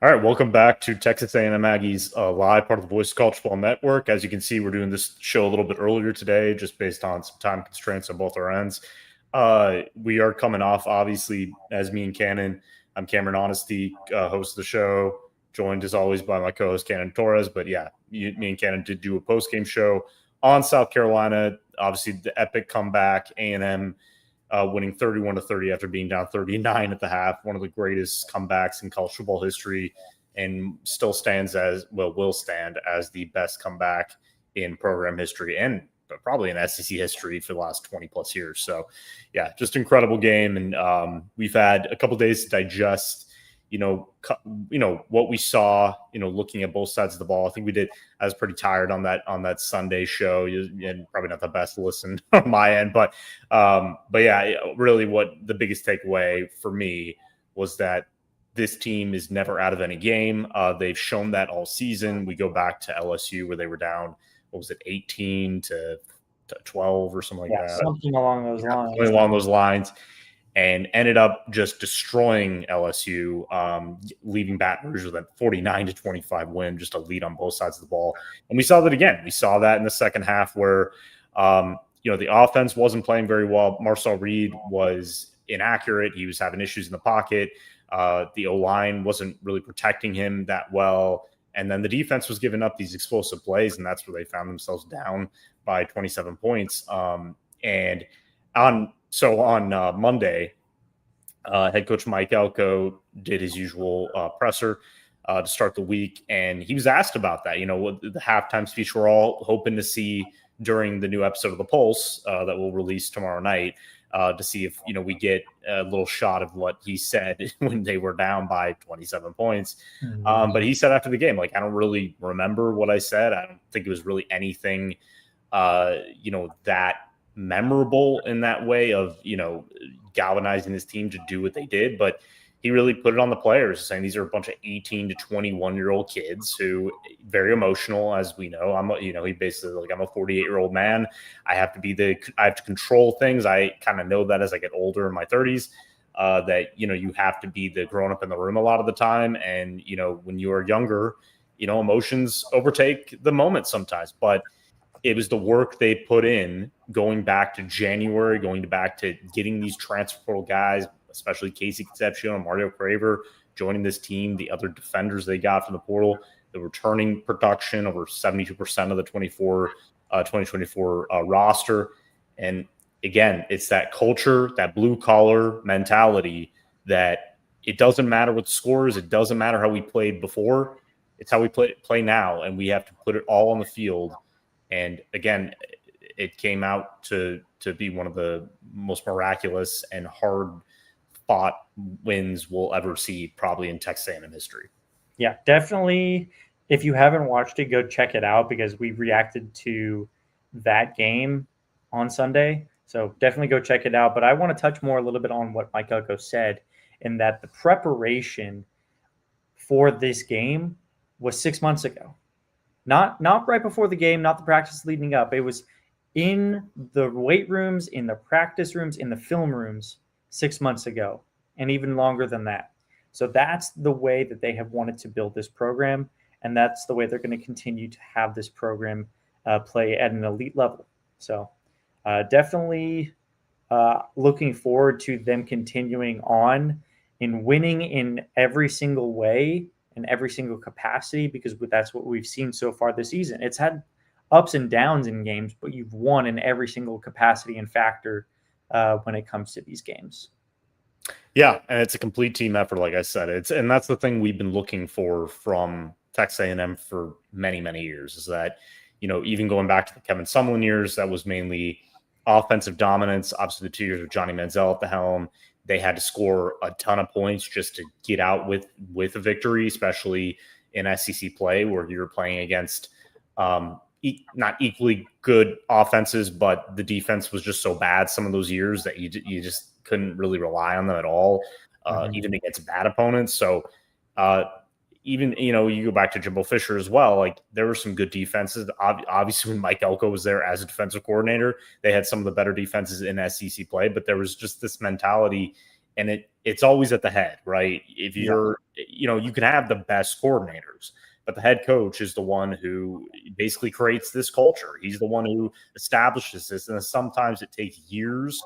All right, welcome back to Texas A&M Aggies live, part of the Voice of College Football Network. As you can see, we're doing this show a little bit earlier today, just based on some time constraints on both our ends. We are coming off, obviously, as me and Cannon. I'm Cameron Honesty, host of the show, joined as always by my co-host Cannon Torres. But yeah, me and Cannon did do a post-game show on South Carolina. Obviously, the epic comeback, A&M winning 31-30 after being down 39 at the half. One of the greatest comebacks in college football history, and still stands as will stand as the best comeback in program history and probably in SEC history for the last 20 plus years. So yeah, just incredible game. And we've had a couple days to digest, what we saw, looking at both sides of the ball. I think I was pretty tired on that Sunday show, and probably not the best listen on my end, but yeah, really what the biggest takeaway for me was that this team is never out of any game. They've shown that all season. We go back to LSU where they were down, 18 to 12 or something like that. Something along those lines. Something along those lines. And ended up just destroying LSU, leaving Baton Rouge with a 49-25 win, just a lead on both sides of the ball. And we saw that again. We saw that in the second half where, the offense wasn't playing very well. Marcel Reed was inaccurate. He was having issues in the pocket. The O-line wasn't really protecting him that well. And then the defense was giving up these explosive plays, and that's where they found themselves down by 27 points. So on Monday, head coach Mike Elko did his usual presser to start the week, and he was asked about that. What the halftime speech we're all hoping to see during the new episode of The Pulse that we'll release tomorrow night to see if we get a little shot of what he said when they were down by 27 points. Mm-hmm. But he said after the game, I don't really remember what I said. I don't think it was really anything, that memorable in that way of galvanizing his team to do what they did, but he really put it on the players, saying these are a bunch of 18 to 21-year-old kids who very emotional, as we know. He basically I'm a 48-year-old man. I have to control things. I kind of know that as I get older in my 30s, that you have to be the grown up in the room a lot of the time, and when you are younger, emotions overtake the moment sometimes, but it was the work they put in going back to January, going back to getting these transfer portal guys, especially Casey Concepcion and Mario Craver, joining this team, the other defenders they got from the portal, the returning production, over 72% of the 2024 roster. And again, it's that culture, that blue-collar mentality that it doesn't matter what the score is. It doesn't matter how we played before. It's how we play now, and we have to put it all on the field. And again, it came out to be one of the most miraculous and hard-fought wins we'll ever see, probably in Texas A&M history. Yeah, definitely. If you haven't watched it, go check it out, because we reacted to that game on Sunday. So definitely go check it out. But I want to touch more a little bit on what Mike Elko said, in that the preparation for this game was 6 months ago. Not right before the game, not the practice leading up. It was in the weight rooms, in the practice rooms, in the film rooms 6 months ago, and even longer than that. So that's the way that they have wanted to build this program, and that's the way they're going to continue to have this program play at an elite level. So definitely looking forward to them continuing on in winning in every single way, in every single capacity, because that's what we've seen so far this season. It's had ups and downs in games, but you've won in every single capacity and factor when it comes to these games. Yeah, and it's a complete team effort, like I said. And that's the thing we've been looking for from Texas A&M for many, many years, is that, even going back to the Kevin Sumlin years, that was mainly offensive dominance. Obviously, the 2 years with Johnny Manziel at the helm, they had to score a ton of points just to get out with a victory, especially in SEC play, where you're playing against not equally good offenses, but the defense was just so bad some of those years that you just couldn't really rely on them at all, even against bad opponents. So even, you go back to Jimbo Fisher as well, there were some good defenses. Obviously, when Mike Elko was there as a defensive coordinator, they had some of the better defenses in SEC play, but there was just this mentality and it's always at the head, right? If you're, you can have the best coordinators, but the head coach is the one who basically creates this culture. He's the one who establishes this, and sometimes it takes years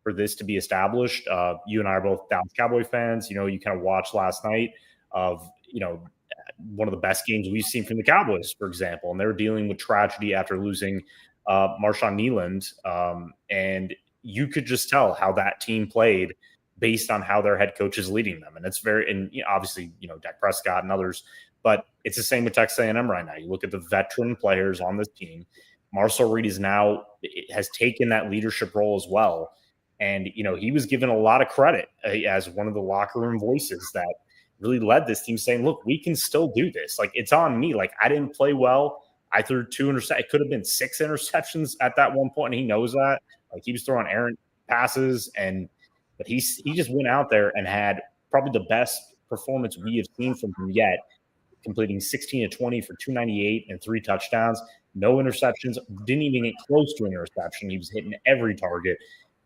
for this to be established. You and I are both Dallas Cowboy fans. You kind of watched last night of, one of the best games we've seen from the Cowboys, for example, and they're dealing with tragedy after losing Marshawn Nealand, and you could just tell how that team played based on how their head coach is leading them. And it's obviously, Dak Prescott and others, but it's the same with Texas A&M right now. You look at the veteran players on this team. Marcel Reed has taken that leadership role as well. And, he was given a lot of credit as one of the locker room voices that really led this team, saying, look, we can still do this. Like, it's on me. Like, I didn't play well. I threw 2 interceptions. It could have been 6 interceptions at that one point, and he knows that. Like, he was throwing errant passes, but he just went out there and had probably the best performance we have seen from him yet, completing 16 of 20 for 298 and 3 touchdowns, no interceptions, didn't even get close to an interception. He was hitting every target.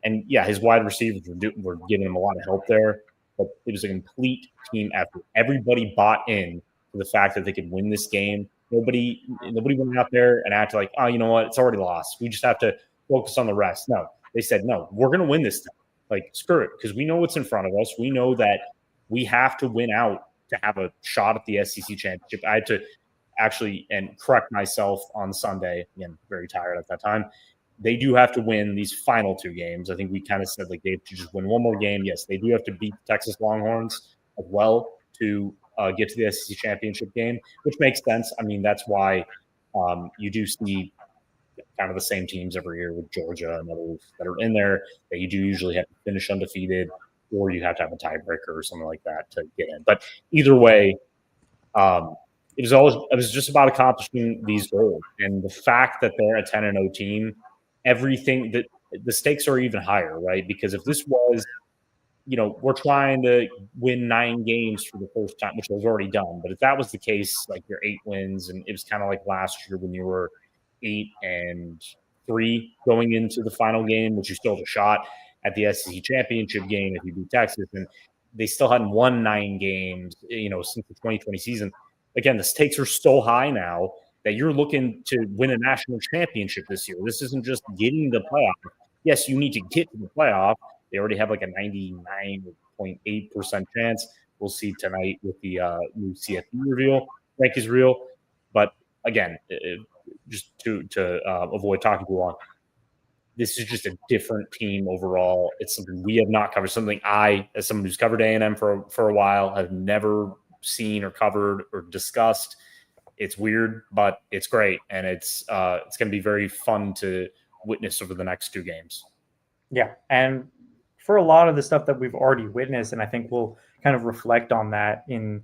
And, yeah, his wide receivers were giving him a lot of help there, but it was a complete team effort. Everybody bought in to the fact that they could win this game. Nobody went out there and acted like, oh, you know what, it's already lost. We just have to focus on the rest. No, they said, no, we're going to win this thing. Like, screw it, because we know what's in front of us. We know that we have to win out to have a shot at the SEC championship. I had to actually correct myself on Sunday. Again, very tired at that time. They do have to win these final 2 games. I think we kind of said like they have to just win one more game. Yes, they do have to beat the Texas Longhorns as well to get to the SEC championship game, which makes sense. I mean, that's why you do see kind of the same teams every year with Georgia and others that are in there, that you do usually have to finish undefeated, or you have to have a tiebreaker or something like that to get in. But either way, it was just about accomplishing these goals. And the fact that they're a 10-0 team, everything that the stakes are even higher, right? Because if this was, we're trying to win 9 games for the first time, which was already done. But if that was the case, like your 8 wins, and it was kind of like last year when you were 8-3 going into the final game, which you still have a shot at the SEC championship game if you beat Texas, and they still hadn't won 9 games, since the 2020 season. Again, the stakes are so high now that you're looking to win a national championship this year. This isn't just getting the playoff. Yes, you need to get to the playoff. They already have like a 99.8% chance. We'll see tonight with the new CFP reveal. Rank is real. But again, just to avoid talking too long, this is just a different team overall. It's something we have not covered, something I, as someone who's covered A&M for a while, have never seen or covered or discussed. It's weird, but it's great, and it's going to be very fun to witness over the next 2 games. Yeah, and for a lot of the stuff that we've already witnessed, and I think we'll kind of reflect on that in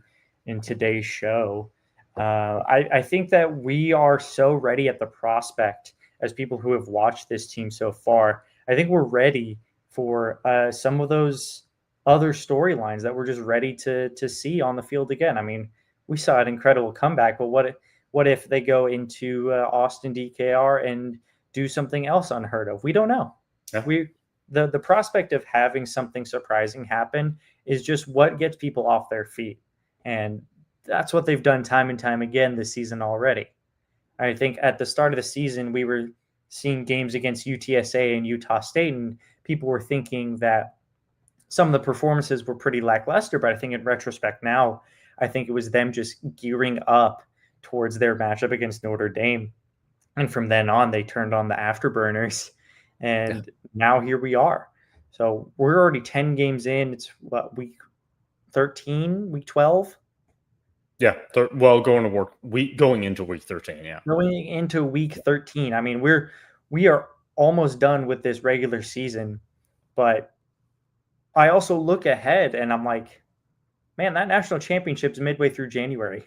today's show. I think that we are so ready at the prospect as people who have watched this team so far. I think we're ready for some of those other storylines that we're just ready to see on the field again. I mean, we saw an incredible comeback, but what if they go into Austin DKR and do something else unheard of? We don't know. Yeah. The prospect of having something surprising happen is just what gets people off their feet. And that's what they've done time and time again this season already. I think at the start of the season, we were seeing games against UTSA and Utah State, and people were thinking that some of the performances were pretty lackluster, but I think in retrospect now, I think it was them just gearing up towards their matchup against Notre Dame. And from then on, they turned on the afterburners. And now here we are. So we're already 10 games in. It's week 13, week 12? Yeah. Going into week 13, yeah. Going into week 13. I mean, we are almost done with this regular season. But I also look ahead and I'm like, man, that national championship's midway through January.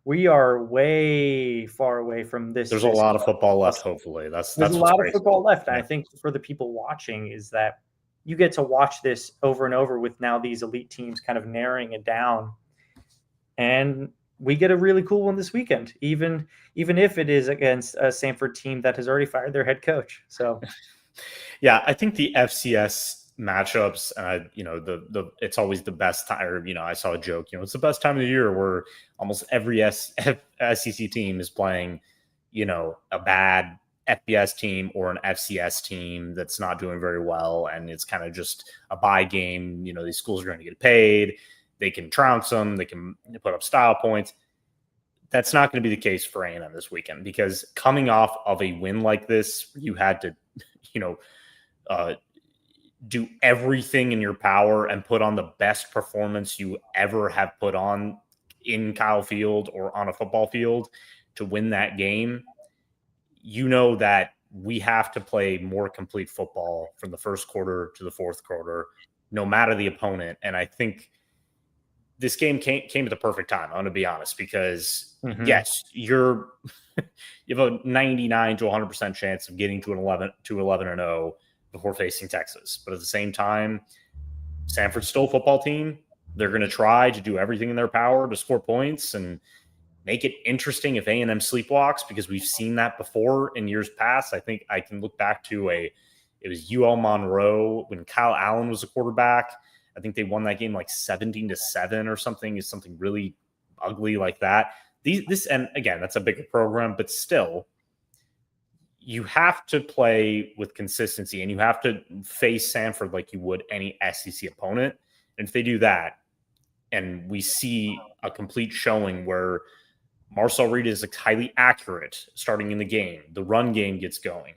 We are way far away from this. There's a lot of football left, hopefully. There's a lot of football left. And I think for the people watching is that you get to watch this over and over with now these elite teams kind of narrowing it down. And we get a really cool one this weekend, even if it is against a Samford team that has already fired their head coach. So, yeah, I think the FCS matchups. It's always the best time. Or, I saw a joke. It's the best time of the year where almost every SEC team is playing, a bad FBS team or an FCS team that's not doing very well, and it's kind of just a bye game. These schools are going to get paid. They can trounce them. They can put up style points. That's not going to be the case for A&M this weekend, because coming off of a win like this, you had to, do everything in your power and put on the best performance you ever have put on in Kyle Field or on a football field to win that game. That we have to play more complete football from the first quarter to the fourth quarter, no matter the opponent. And I think this game came at the perfect time, I'm going to be honest, because yes, you have a 99 to 100% chance of getting to an 11-0 before facing Texas. But at the same time, Samford's still a football team. They're going to try to do everything in their power to score points and make it interesting if A&M sleepwalks, because we've seen that before in years past. I think I can look back to it was UL Monroe when Kyle Allen was a quarterback. I think they won that game like 17-7 or something. Is something really ugly like that. And again, that's a bigger program, but still, you have to play with consistency, and you have to face Samford like you would any SEC opponent. And if they do that, and we see a complete showing where Marcel Reed is highly accurate starting in the game, the run game gets going,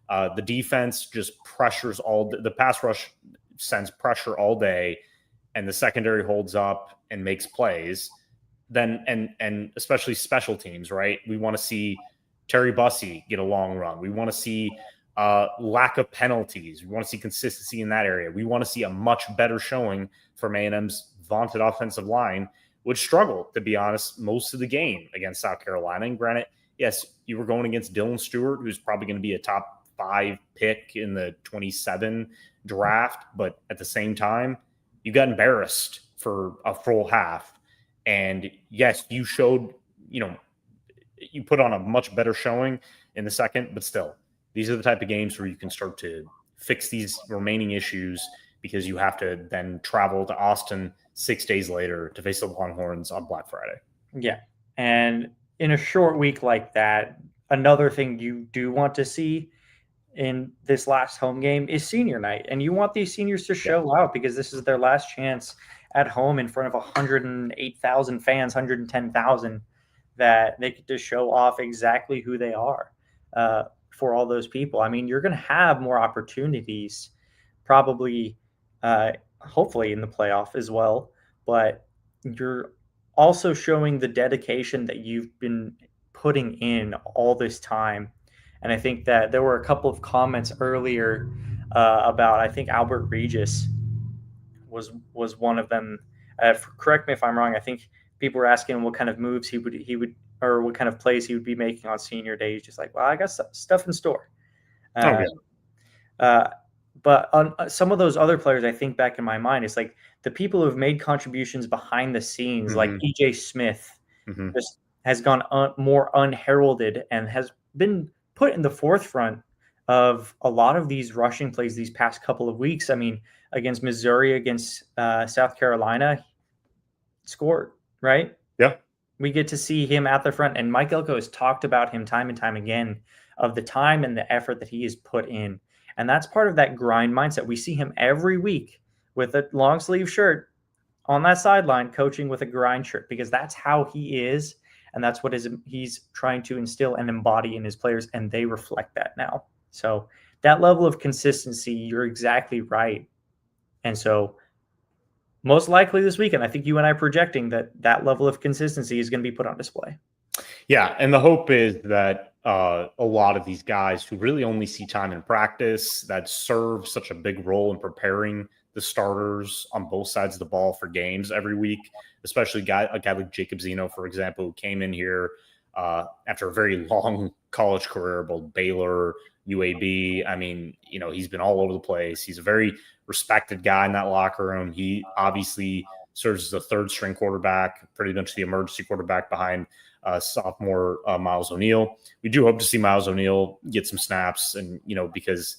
the defense just pressures the pass rush sends pressure all day, and the secondary holds up and makes plays, then and especially special teams, right? We want to see Terry Bussey get a long run. We want to see lack of penalties. We want to see consistency in that area. We want to see a much better showing from A&M's vaunted offensive line, which struggled, to be honest, most of the game against South Carolina. And granted, yes, you were going against Dylan Stewart, who's probably going to be a top 5 pick in the 27 draft. But at the same time, you got embarrassed for a full half. And yes, you showed, you put on a much better showing in the second, but still, these are the type of games where you can start to fix these remaining issues, because you have to then travel to Austin 6 days later to face the Longhorns on Black Friday. Yeah. And in a short week like that, another thing you do want to see in this last home game is senior night. And you want these seniors to show out, because this is their last chance at home in front of 108,000 fans, 110,000, that they get to show off exactly who they are for all those people. I mean, you're going to have more opportunities probably, hopefully in the playoff as well, but you're also showing the dedication that you've been putting in all this time. And I think that there were a couple of comments earlier about, I think Albert Regis was one of them. Correct me if I'm wrong. I think people were asking what kind of moves he would, or what kind of plays he would be making on senior day. He's just like, well, I got stuff in store. But on some of those other players, I think back in my mind, it's like the people who have made contributions behind the scenes, like EJ Smith, just has gone more unheralded and has been put in the forefront of a lot of these rushing plays these past couple of weeks. I mean, against Missouri, against South Carolina, scored, right? Yeah. We get to see him at the front, and Mike Elko has talked about him time and time again of the time and the effort that he has put in. And that's part of that grind mindset. We see him every week with a long sleeve shirt on that sideline coaching with a grind shirt, because that's how he is. And that's what he's trying to instill and embody in his players. And they reflect that now. So that level of consistency, you're exactly right. And so most likely this weekend, I think you and I are projecting that level of consistency is going to be put on display. Yeah. And the hope is that a lot of these guys who really only see time in practice, that serve such a big role in preparing the starters on both sides of the ball for games every week, especially a guy like Jacob Zeno, for example, who came in here after a very long college career, both Baylor, UAB. I mean, he's been all over the place. He's a very respected guy in that locker room. He obviously serves as a third string quarterback, pretty much the emergency quarterback behind sophomore Miles O'Neill. We do hope to see Miles O'Neill get some snaps, and because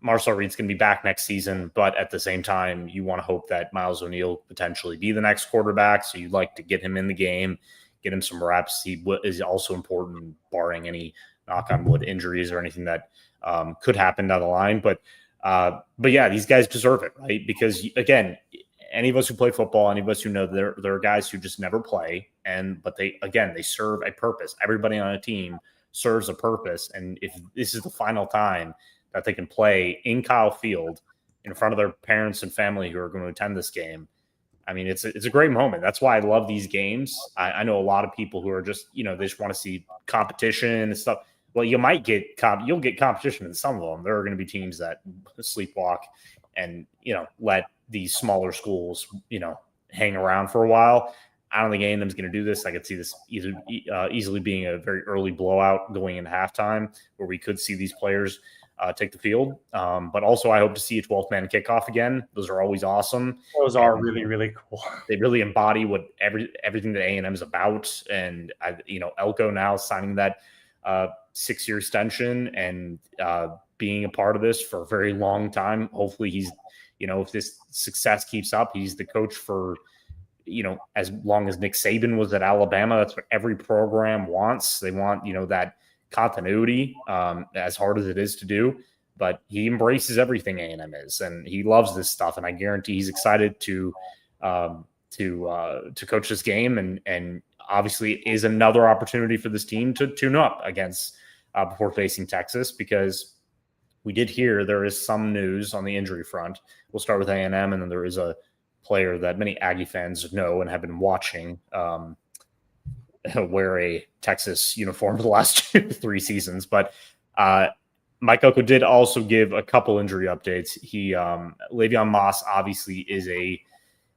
Marcel Reed's going to be back next season, but at the same time, you want to hope that Miles O'Neill potentially be the next quarterback. So you'd like to get him in the game, get him some reps. He is also important, barring any knock on wood injuries or anything that could happen down the line. But yeah, these guys deserve it, right? Because again, any of us who play football, any of us who know there are guys who just never play, but they serve a purpose. Everybody on a team serves a purpose, and if this is the final time that they can play in Kyle Field in front of their parents and family who are going to attend this game, I mean, it's a great moment. That's why I love these games. I know a lot of people who are just, they just want to see competition and stuff. Well, you'll get competition in some of them. There are going to be teams that sleepwalk and, let these smaller schools, hang around for a while. I don't think A&M's going to do this. I could see this easily being a very early blowout going into halftime where we could see these players take the field. But also I hope to see a 12th man kickoff again. Those are always awesome. Those are really, really cool. They really embody what everything that A&M is about. And Elko now signing that 6-year extension and being a part of this for a very long time. Hopefully he's, if this success keeps up, he's the coach for, as long as Nick Saban was at Alabama. That's what every program wants. They want, that continuity, as hard as it is to do, but he embraces everything A&M is, and he loves this stuff. And I guarantee he's excited to coach this game, and obviously is another opportunity for this team to tune up against before facing Texas, because we did hear there is some news on the injury front. We'll start with A&M, and then there is a player that many Aggie fans know and have been watching wear a Texas uniform for the last 2-3 seasons. But Mike Elko did also give a couple injury updates. Le'Veon Moss obviously is a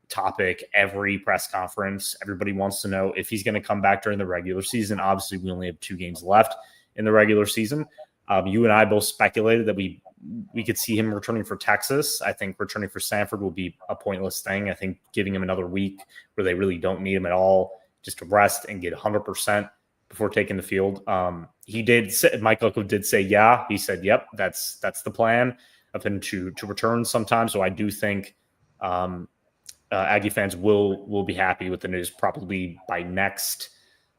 topic every press conference. Everybody wants to know if he's going to come back during the regular season. Obviously, we only have 2 games left in the regular season. You and I both speculated that we could see him returning for Texas. I think returning for Samford will be a pointless thing. I think giving him another week where they really don't need him at all, just to rest and get 100% before taking the field. Mike Elko did say, yeah. He said, yep, that's the plan of him to return sometime. So I do think Aggie fans will be happy with the news probably by next.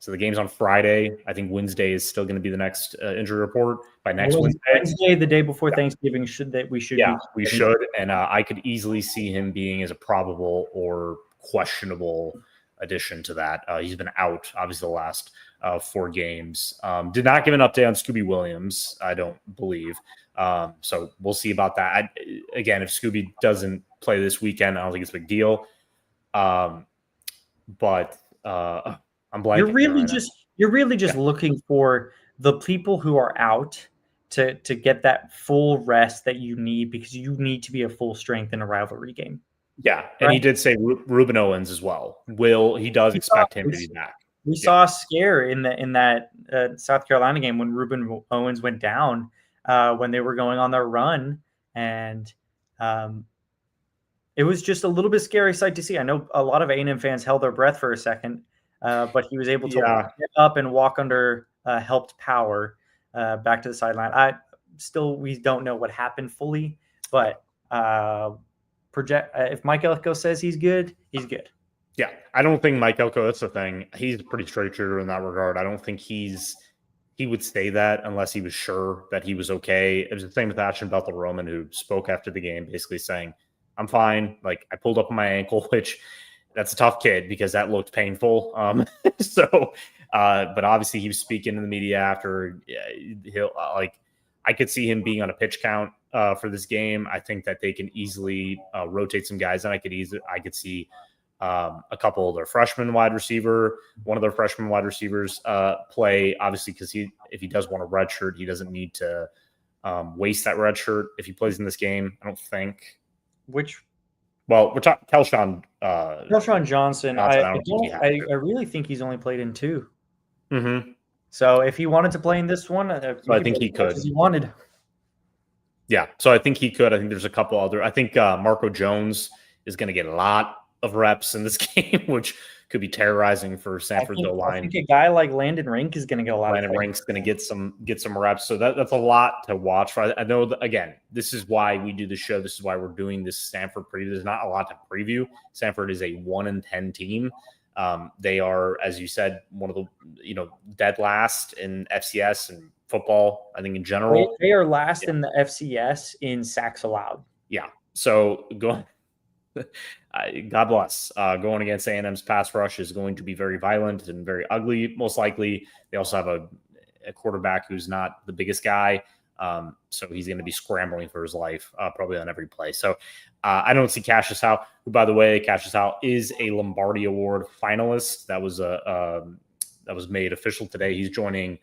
So the game's on Friday. I think Wednesday is still going to be the next injury report by next Wednesday, the day before Thanksgiving. We should. And I could easily see him being as a probable or questionable addition to that. He's been out, obviously, the last 4 games. Did not give an update on Scooby Williams, I don't believe. So we'll see about that. Again, if Scooby doesn't play this weekend, I don't think it's a big deal. But I'm blanking. You're really just looking for the people who are out to get that full rest that you need, because you need to be a full strength in a rivalry game. Yeah, and he did say Ruben Owens as well. He does expect him to be back. We saw a scare in that South Carolina game when Ruben Owens went down when they were going on their run, and it was just a little bit scary sight to see. I know a lot of A&M fans held their breath for a second, but he was able to get up and walk under helped power back to the sideline. We don't know what happened fully, but if Mike Elko says he's good, he's good. Yeah, I don't think Mike Elko, that's the thing. He's a pretty straight shooter in that regard. I don't think he would say that unless he was sure that he was okay. It was the same with Ashton Bethel-Roman, who spoke after the game basically saying, I'm fine. Like, I pulled up on my ankle, which that's a tough kid because that looked painful. But obviously he was speaking to the media after. I could see him being on a pitch count for this game. I think that they can easily rotate some guys, and I could see a couple of their one of their freshman wide receivers play, obviously, because if he does want a red shirt, he doesn't need to waste that red shirt if he plays in this game, I don't think. We're talking Kelshawn Johnson. I really think he's only played in 2. Mm-hmm. So if he wanted to play in this one, I think he could. He wanted. Yeah, so I think he could. I think there's a couple other. I think Marco Jones is going to get a lot of reps in this game, which could be terrorizing for I Samford's think, I O-line. think a guy like Landon Rink is going to get a lot Landon of Rink's going to get some reps, so that's a lot to watch for. I know that, again, this is why we do the show. This is why we're doing this Samford preview. There's not a lot to preview. Samford is a 1-10 team. They are, as you said, one of the dead last in FCS and football. I think in general, They are last in the FCS in sacks allowed. Yeah, so go. God bless. Going against A&M's pass rush is going to be very violent and very ugly. Most likely, they also have a quarterback who's not the biggest guy, so he's going to be scrambling for his life probably on every play. So I don't see Cassius Howe, who, by the way, Cassius Howe is a Lombardi Award finalist. That was made official today. He's joining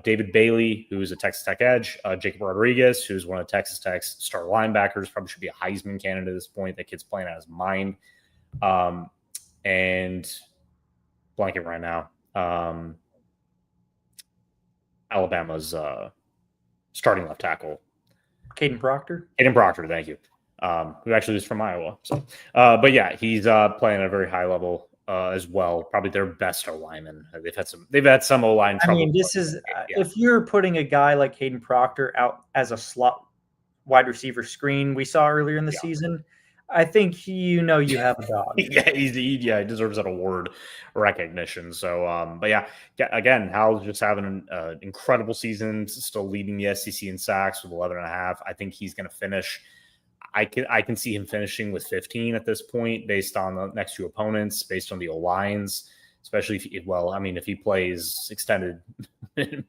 David Bailey, who's a Texas Tech edge, Jacob Rodriguez, who's one of Texas Tech's star linebackers, probably should be a Heisman candidate at this point. That kid's playing out his mind. And blanking right now. Alabama's starting left tackle. Caden Proctor? Caden Proctor, thank you. Who actually is from Iowa. So, but yeah, he's playing at a very high level as well. Probably their best O-lineman. They've had some O-line trouble. I mean, this is if you're putting a guy like Caden Proctor out as a slot wide receiver screen we saw earlier in the season, I think you have a dog. He deserves that award recognition. So, but yeah, again, Hal's just having an incredible season, still leading the SEC in sacks with 11.5. I think he's going to finish. I can see him finishing with 15 at this point, based on the next two opponents, based on the O-lines, especially if he plays extended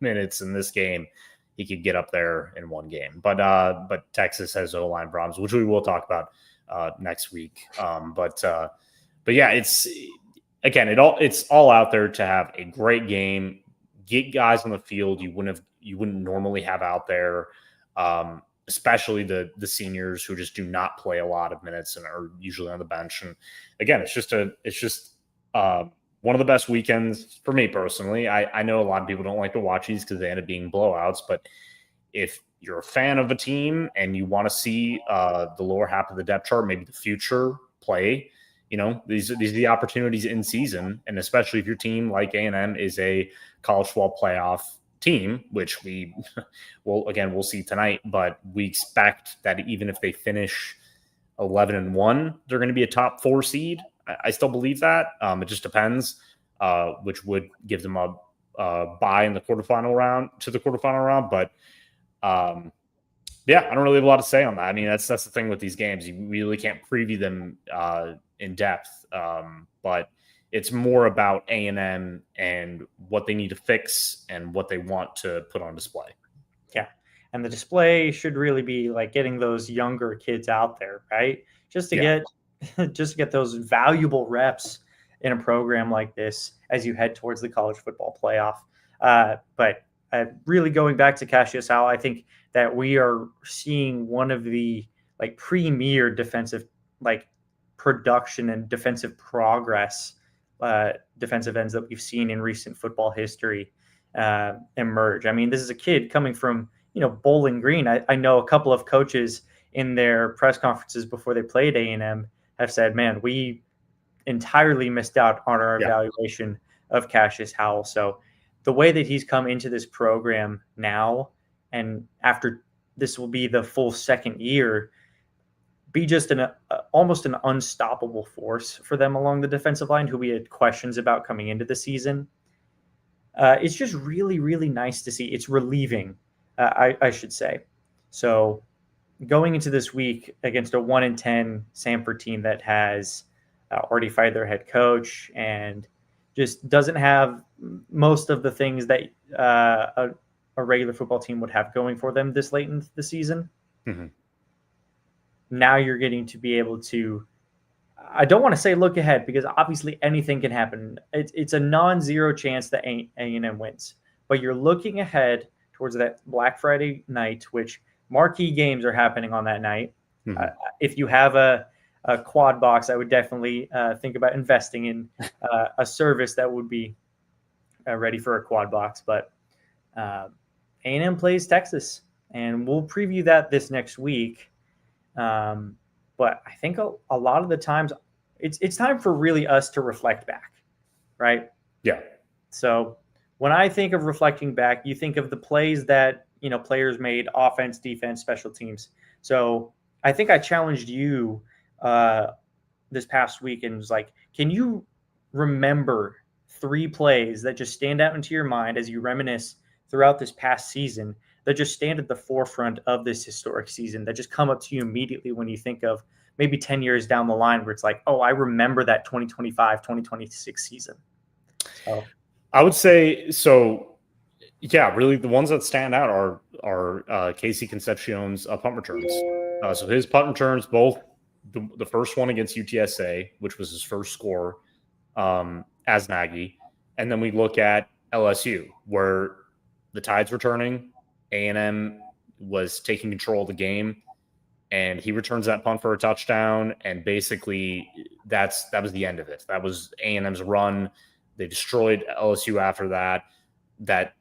minutes in this game, he could get up there in one game. But Texas has O-line problems, which we will talk about next week. But yeah, it's all out there to have a great game, get guys on the field you wouldn't normally have out there. Especially the seniors who just do not play a lot of minutes and are usually on the bench. And again, it's just one of the best weekends for me personally. I know a lot of people don't like to watch these because they end up being blowouts, but if you're a fan of a team and you want to see the lower half of the depth chart, maybe the future play, these are the opportunities in season. And especially if your team like A&M is a college football playoff team, which we'll see tonight, but we expect that even if they finish 11-1, they're going to be a top 4 seed. I still believe that. It just depends, which would give them a bye in the quarterfinal round. But yeah, I don't really have a lot to say on that. I mean, that's the thing with these games. You really can't preview them in depth, but it's more about A&M and what they need to fix and what they want to put on display. Yeah. And the display should really be like getting those younger kids out there, right? Just to get those valuable reps in a program like this as you head towards the college football playoff. But really going back to Cassius Howe, I think that we are seeing one of the premier defensive production and defensive progress defensive ends that we've seen in recent football history emerge. I mean, this is a kid coming from, Bowling Green. I know a couple of coaches in their press conferences before they played A&M have said, man, we entirely missed out on our evaluation of Cassius Howe. So the way that he's come into this program now, and after this will be the full second year, be just almost an unstoppable force for them along the defensive line, who we had questions about coming into the season. It's just really, really nice to see. It's relieving, I should say. So going into this week against a 1-10 Samford team that has already fired their head coach and just doesn't have most of the things that a regular football team would have going for them this late in the season. Mm-hmm. Now you're getting to be able to, I don't want to say look ahead, because obviously anything can happen. It's a non-zero chance that A&M wins, but you're looking ahead towards that Black Friday night, which marquee games are happening on that night. Mm-hmm. If you have a quad box, I would definitely think about investing in a service that would be ready for a quad box. But A&M plays Texas, and we'll preview that this next week. But I think a lot of the times it's time for really us to reflect back, right? Yeah. So when I think of reflecting back, you think of the plays that, players made, offense, defense, special teams. So I think I challenged you this past week and was like, can you remember 3 plays that just stand out into your mind as you reminisce throughout this past season that just stand at the forefront of this historic season, that just come up to you immediately when you think of maybe 10 years down the line, where it's like, oh, I remember that 2025, 2026 season. So I would say so. Yeah, really, the ones that stand out are Casey Concepcion's punt returns. So his punt returns, both the first one against UTSA, which was his first score as an Aggie, and then we look at LSU, where the Tide's returning, A&M was taking control of the game, and he returns that punt for a touchdown, and basically that was the end of it. That was A&M's run. They destroyed LSU after that.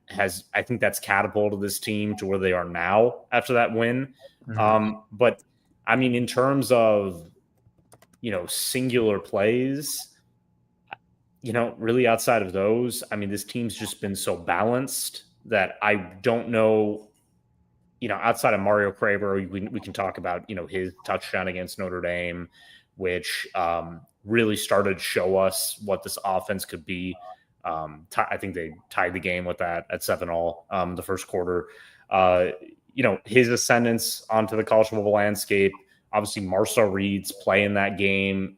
I think that's catapulted this team to where they are now after that win. Mhm. But I mean, in terms of, singular plays, really outside of those, I mean, this team's just been so balanced that I don't know, outside of Mario Craver, we can talk about, his touchdown against Notre Dame, which really started to show us what this offense could be. I think they tied the game with that at 7-all the first quarter. His ascendance onto the college football landscape, obviously Marcel Reed's play in that game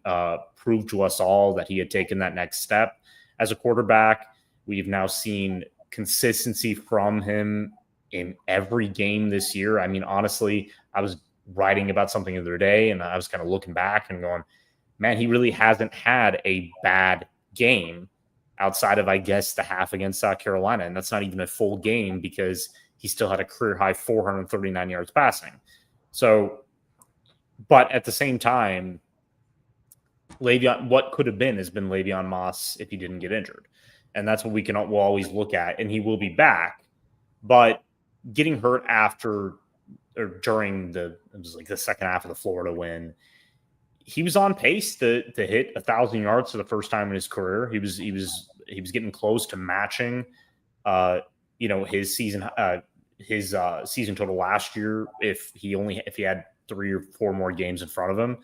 proved to us all that he had taken that next step as a quarterback. We've now seen consistency from him in every game this year. I mean, honestly, I was writing about something the other day and I was kind of looking back and going, man, he really hasn't had a bad game outside of, I guess, the half against South Carolina. And that's not even a full game because he still had a career high 439 yards passing. So, but at the same time, what could have been has been Le'Veon Moss if he didn't get injured. And that's what we'll always look at. And he will be back. But getting hurt after or during it was like the second half of the Florida win, he was on pace to hit 1,000 yards for the first time in his career. He was getting close to matching, his season total last year if he had 3 or 4 more games in front of him,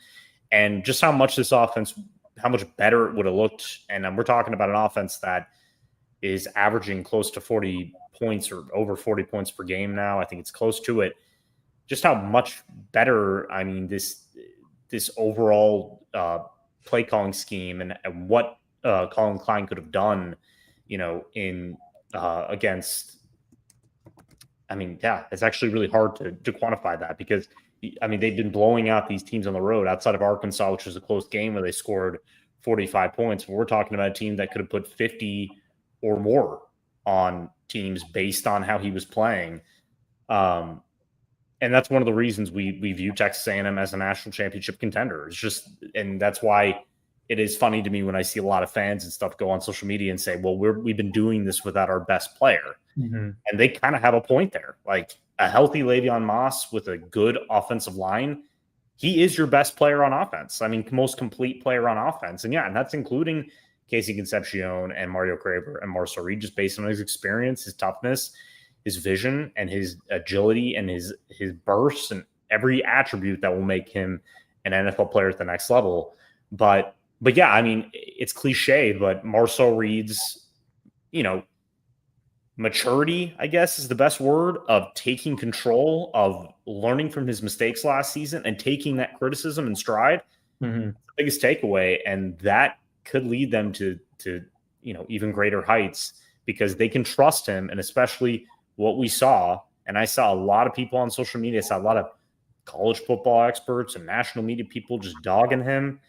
and just how much better it would have looked. And we're talking about an offense that is averaging close to 40 points or over 40 points per game now. I think it's close to it. Just how much better, I mean, this overall play calling scheme and what Colin Klein could have done, in against. I mean, yeah, it's actually really hard to quantify that because, I mean, they've been blowing out these teams on the road outside of Arkansas, which was a close game where they scored 45 points. But we're talking about a team that could have put 50 or more on teams based on how he was playing. And that's one of the reasons we view Texas A&M as a national championship contender. And that's why it is funny to me when I see a lot of fans and stuff go on social media and say, well, we've been doing this without our best player. Mm-hmm. And they kind of have a point there. Like a healthy Le'Veon Moss with a good offensive line, he is your best player on offense. I mean, most complete player on offense. And and that's including Casey Concepcion and Mario Craver and Marcel Reed, just based on his experience, his toughness, his vision, and his agility, and his bursts, and every attribute that will make him an NFL player at the next level. But yeah, I mean, it's cliche, but Marcel Reed's, maturity, I guess, is the best word, of taking control, of learning from his mistakes last season and taking that criticism in stride. Mm-hmm. The biggest takeaway, and that could lead them to even greater heights because they can trust him. And especially what we saw, and I saw a lot of people on social media, I saw a lot of college football experts and national media people just dogging him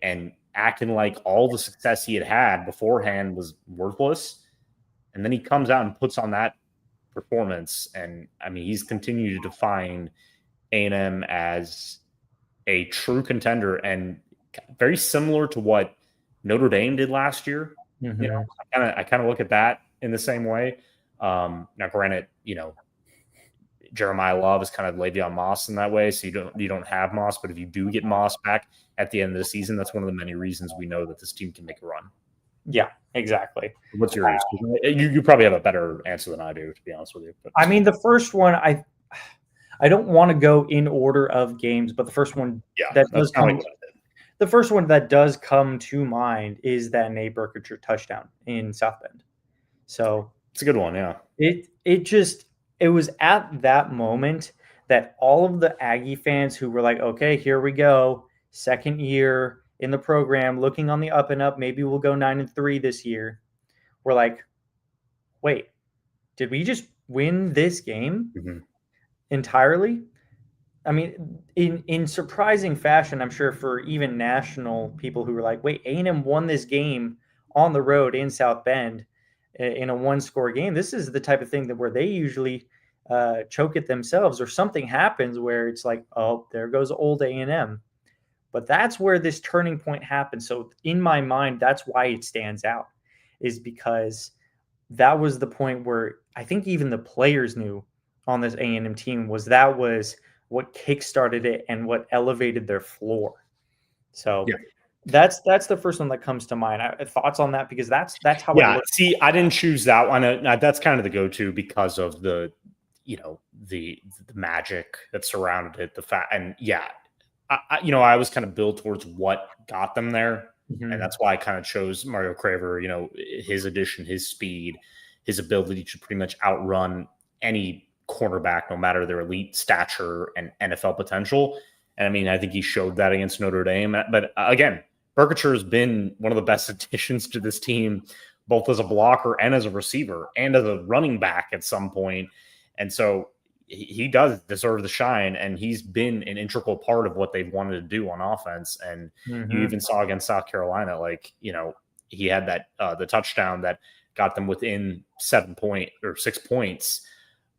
and acting like all the success he had beforehand was worthless. And then he comes out and puts on that performance. And I mean, he's continued to define A&M as a true contender, and very similar to what Notre Dame did last year. Mm-hmm. I kind of look at that in the same way. Now, granted, Jeremiah Love is kind of Le'Veon Moss in that way. So you don't have Moss, but if you do get Moss back at the end of the season, that's one of the many reasons we know that this team can make a run. Yeah, exactly. What's yours? You probably have a better answer than I do, to be honest with you. But. I mean, the first one, I don't want to go in order of games, but the first one the first one that does come to mind is that Nate Burkhardt touchdown in South Bend. So it's a good one, yeah. It was at that moment that all of the Aggie fans who were like, okay, here we go, second year in the program, looking on the up and up, maybe we'll go 9-3 this year. We're like, wait, did we just win this game entirely? I mean, in surprising fashion, I'm sure for even national people who were like, wait, A&M won this game on the road in South Bend in a one-score game. This is the type of thing that where they usually choke it themselves, or something happens where it's like, oh, there goes old A&M. But that's where this turning point happened. So in my mind, that's why it stands out, is because that was the point where I think even the players knew on this A&M team was what kickstarted it and what elevated their floor. So that's the first one that comes to mind. Thoughts on that? Because that's how. Yeah. See, I didn't choose that one. That's kind of the go-to because of the magic that surrounded it. The fact, and I was kind of built towards what got them there, and that's why I kind of chose Mario Craver. His addition, his speed, his ability to pretty much outrun any cornerback, no matter their elite stature and NFL potential. And I mean, I think he showed that against Notre Dame. But again, Burkhardt has been one of the best additions to this team, both as a blocker and as a receiver and as a running back at some point. And so he does deserve the shine, and he's been an integral part of what they've wanted to do on offense. And you even saw against South Carolina, he had that the touchdown that got them within 6 points.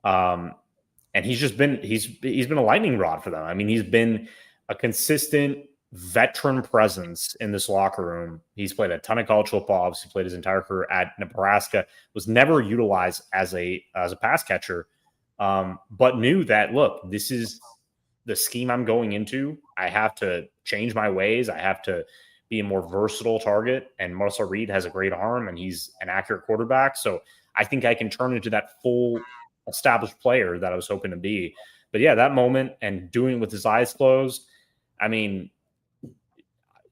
And he's been a lightning rod for them. I mean, he's been a consistent veteran presence in this locker room. He's played a ton of college football. Obviously played his entire career at Nebraska, was never utilized as a pass catcher. But knew that, look, this is the scheme I'm going into. I have to change my ways. I have to be a more versatile target. And Marcel Reed has a great arm, and he's an accurate quarterback. So I think I can turn into that full established player that I was hoping to be. But yeah, that moment and doing it with his eyes closed, I mean,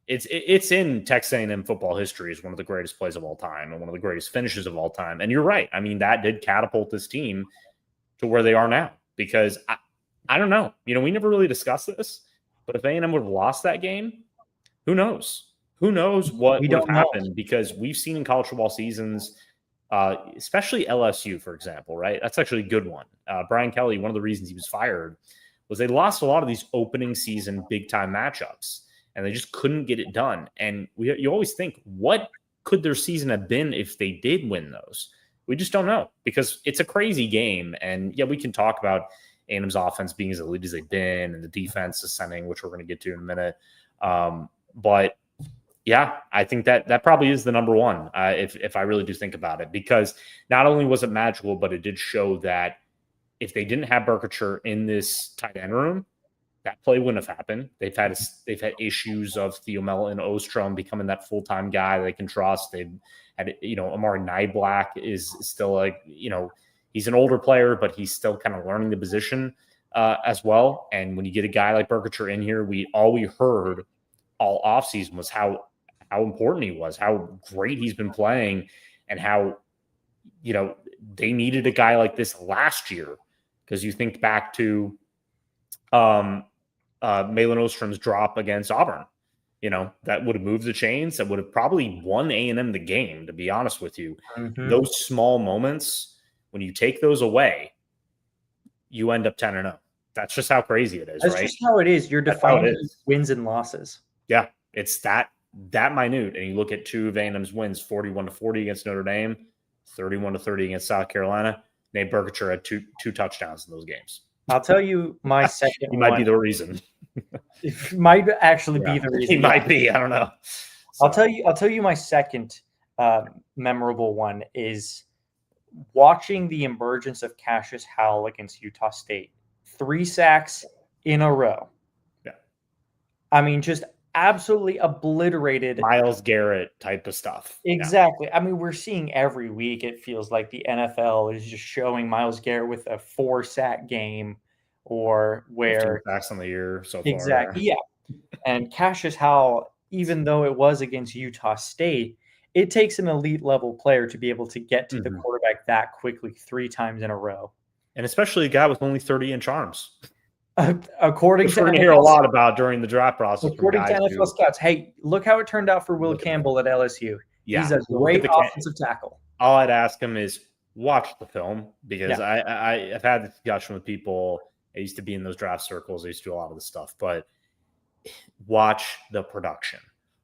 it's in Texas A&M football history as one of the greatest plays of all time and one of the greatest finishes of all time. And you're right. I mean, that did catapult this team to where they are now, because I don't know. We never really discussed this, but if A&M would have lost that game, who knows? Who knows what would have happened? Because we've seen in college football seasons, especially LSU, for example, right? That's actually a good one. Brian Kelly, one of the reasons he was fired was they lost a lot of these opening season big-time matchups, and they just couldn't get it done. And you always think, what could their season have been if they did win those? We just don't know, because it's a crazy game. And yeah, we can talk about A&M's offense being as elite as they've been and the defense ascending, which we're going to get to in a minute. But yeah, I think that probably is the number one, if I really do think about it, because not only was it magical, but it did show that if they didn't have Burkhardt in this tight end room, that play wouldn't have happened. They've had issues of Theo Mella and Ostrom becoming that full-time guy they can trust. They've had, Amari Nyblack is still he's an older player, but he's still kind of learning the position as well. And when you get a guy like Burkhardt in here, all we heard all offseason was how important he was, how great he's been playing, and how, they needed a guy like this last year. Because you think back to Malin Ostrom's drop against Auburn, that would have moved the chains. That would have probably won A&M the game, to be honest with you. Those small moments, when you take those away, you end up 10-0. That's just how crazy it is, right? That's just how it is. You're defining wins and losses. Yeah, it's that minute. And you look at two of A&M's wins, 41-40 against Notre Dame, 31-30 against South Carolina. Nate Burkhardt had two touchdowns in those games. I'll tell you my second He might be the reason. It might actually be the reason. He might be. I don't know. So. I'll tell you my second memorable one is watching the emergence of Cassius Howell against Utah State 3 sacks in a row. Yeah. I mean, just absolutely obliterated. Myles Garrett type of stuff. Exactly. Yeah. I mean, we're seeing every week, it feels like the NFL is just showing Myles Garrett with a 4-sack game, or 15 where sacks on the year so far. Exactly. Yeah. And Cassius Howell, even though it was against Utah State, it takes an elite level player to be able to get to the quarterback that quickly 3 times in a row. And especially a guy with only 30-inch arms. According Which to we're going to hear a lot about during the draft process. According to NFL scouts, hey, look how it turned out for Will Campbell at LSU. Yeah, he's a great offensive tackle. All I'd ask him is watch the film, because I've had this discussion with people. I used to be in those draft circles. I used to do a lot of this stuff, but watch the production,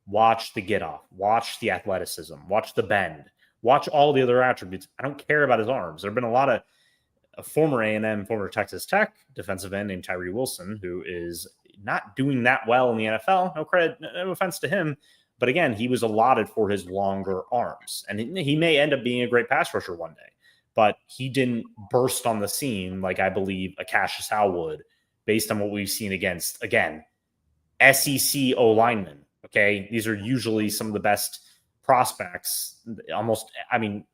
watch the get off, watch the athleticism, watch the bend, watch all the other attributes. I don't care about his arms. There have been a lot of former A&M, former Texas Tech defensive end named Tyree Wilson, who is not doing that well in the NFL. No credit, no offense to him. But again, he was allotted for his longer arms, and he may end up being a great pass rusher one day, but he didn't burst on the scene like I believe a Cassius Howell would, based on what we've seen against, again, SEC O-linemen. Okay. These are usually some of the best prospects.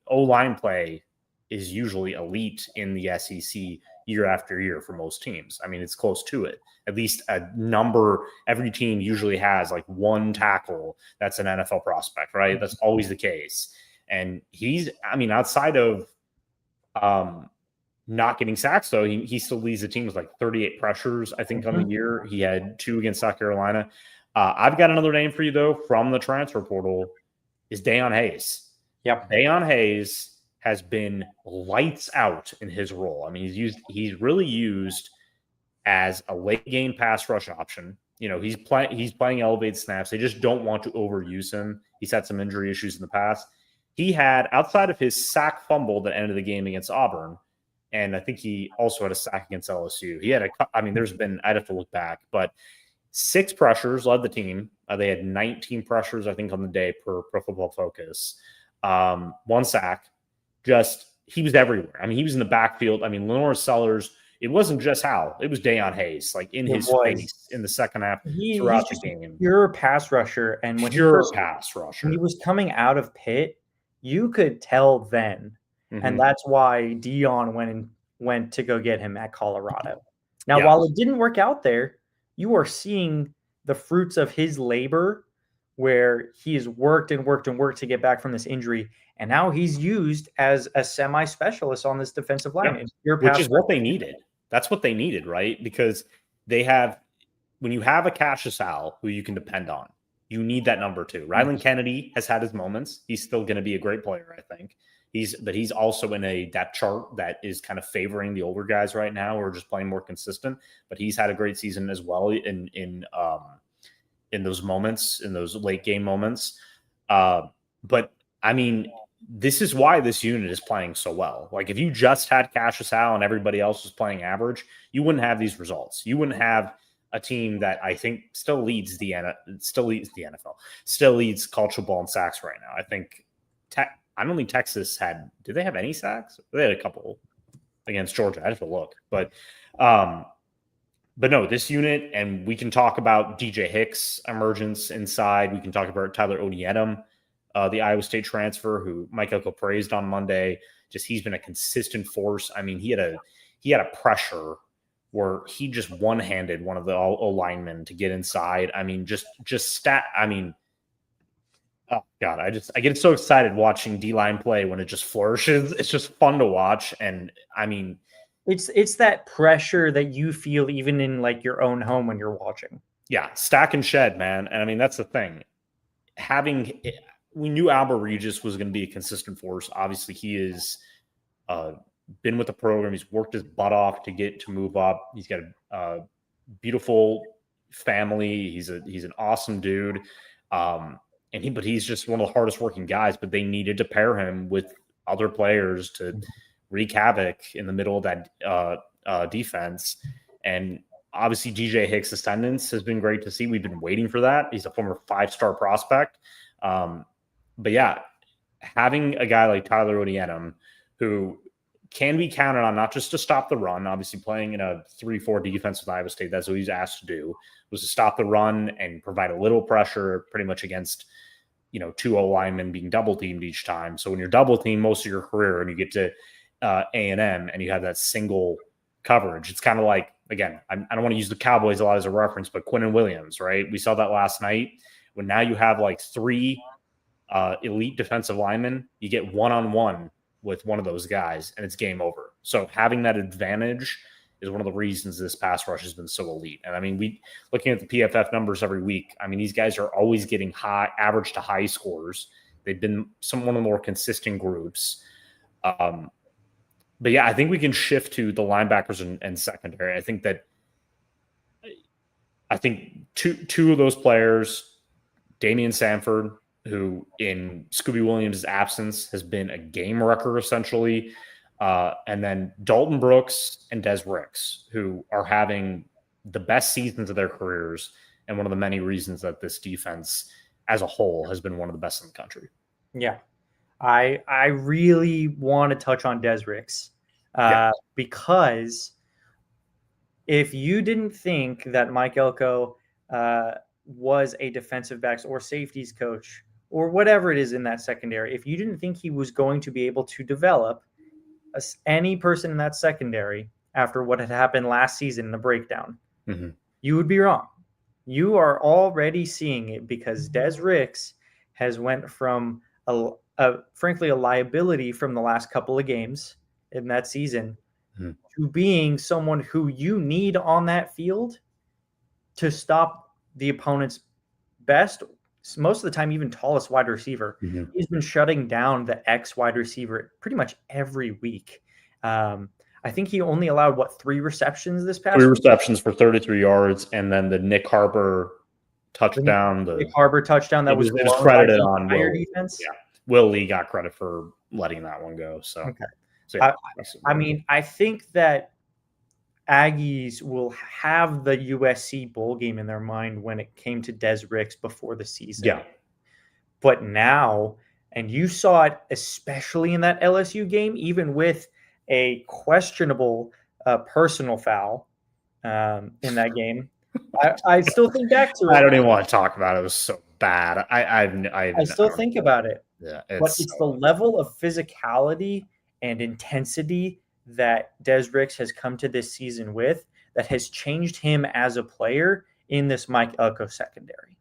O-line play is usually elite in the SEC year after year for most teams. I mean, it's close to it. At least a number, every team usually has like one tackle that's an NFL prospect, right? That's always the case. And outside of not getting sacks, though, he still leads the team with like 38 pressures, I think, on the year. He had 2 against South Carolina. I've got another name for you, though, from the transfer portal, is Dayon Hayes. Yep. Dayon Hayes has been lights out in his role. I mean, he's really used as a late game pass rush option. You know, he's playing elevated snaps. They just don't want to overuse him. He's had some injury issues in the past. He had, outside of his sack fumble that ended the game against Auburn, and I think he also had a sack against LSU. He had I'd have to look back, but 6 pressures led the team. They had 19 pressures, I think, on the day per Pro Football Focus. 1 sack. He was everywhere. I mean, he was in the backfield. I mean, Lenore Sellers, it wasn't just Hal. It was Dayon Hayes, like in his face in the second half throughout the game. Pure pass rusher. And when he was coming out of Pitt, you could tell then. And that's why Dion went to go get him at Colorado. Now, while it didn't work out there, you are seeing the fruits of his labor, where he has worked and worked and worked to get back from this injury. And now he's used as a semi-specialist on this defensive line. Which is what they needed. That's what they needed, right? Because when you have a Cassius Howell who you can depend on, you need that number 2. Rylan Kennedy has had his moments. He's still going to be a great player, I think. But he's also in a depth chart that is kind of favoring the older guys right now, who are just playing more consistent. But he's had a great season as well in those moments, in those late game moments. But I mean, this is why this unit is playing so well. Like, if you just had Cassius Howell and everybody else was playing average, you wouldn't have these results. You wouldn't have a team that I think still leads NFL, still leads college football in sacks right now. I think I don't think Texas did they have any sacks? They had a couple against Georgia. I have to look. But no, this unit, and we can talk about DJ Hicks' emergence inside. We can talk about Tyler Odienem, the Iowa State transfer, who Mike Elko praised on Monday. Just, he's been a consistent force. I mean, he had a pressure where he just one-handed one of the O-linemen to get inside. I mean, oh God, I get so excited watching D-line play when it just flourishes. It's just fun to watch. And I mean, it's that pressure that you feel even in like your own home when you're watching. Yeah. Stack and shed, man. And I mean, that's the thing. We knew Albert Regis was going to be a consistent force. Obviously he is, been with the program. He's worked his butt off to move up. He's got a beautiful family. He's an awesome dude. But he's just one of the hardest working guys, but they needed to pair him with other players to wreak havoc in the middle of that defense. And obviously DJ Hicks' attendance has been great to see. We've been waiting for that. He's a former 5-star prospect. But yeah, having a guy like Tyler Odienem, who can be counted on not just to stop the run. Obviously, playing in a 3-4 defense with Iowa State, that's what he's asked to do, was to stop the run and provide a little pressure pretty much against, 2 O-linemen being double teamed each time. So when you're double teamed most of your career and you get to A&M and you have that single coverage, it's kind of like, again, I don't want to use the Cowboys a lot as a reference, but Quinnen Williams, right? We saw that last night when now you have like 3 elite defensive linemen, you get one-on-one with one of those guys and it's game over. So having that advantage is one of the reasons this pass rush has been so elite. And I mean, looking at the PFF numbers every week, I mean, these guys are always getting average to high scores. They've been one of the more consistent groups. But yeah, I think we can shift to the linebackers and secondary. I think two of those players, Damian Samford, who in Scooby Williams' absence has been a game wrecker essentially, and then Dalton Brooks and Des Ricks, who are having the best seasons of their careers and one of the many reasons that this defense as a whole has been one of the best in the country. Yeah. I really want to touch on Des Ricks because if you didn't think that Mike Elko was a defensive backs or safeties coach or whatever it is in that secondary, if you didn't think he was going to be able to develop any person in that secondary after what had happened last season in the breakdown, you would be wrong. You are already seeing it because Des Ricks has went from frankly a liability from the last couple of games in that season to being someone who you need on that field to stop the opponent's best, most of the time even tallest wide receiver. He's been shutting down the X wide receiver pretty much every week. I think he only allowed 3 receptions this past 3 receptions for 33 yards, and then the Nick Harbor touchdown. Nick Harbor touchdown that was credited on Will defense. Yeah, Will Lee got credit for letting that one go. So, okay. So yeah, I mean, I think that Aggies will have the USC bowl game in their mind when it came to Des Ricks before the season. Yeah. But now, and you saw it especially in that LSU game, even with a questionable personal foul in that game, I still think back to it. I don't even want to talk about it. It was so bad. I still think about it. Yeah, but it's the level of physicality and intensity that Des Ricks has come to this season with that has changed him as a player in this Mike Elko secondary.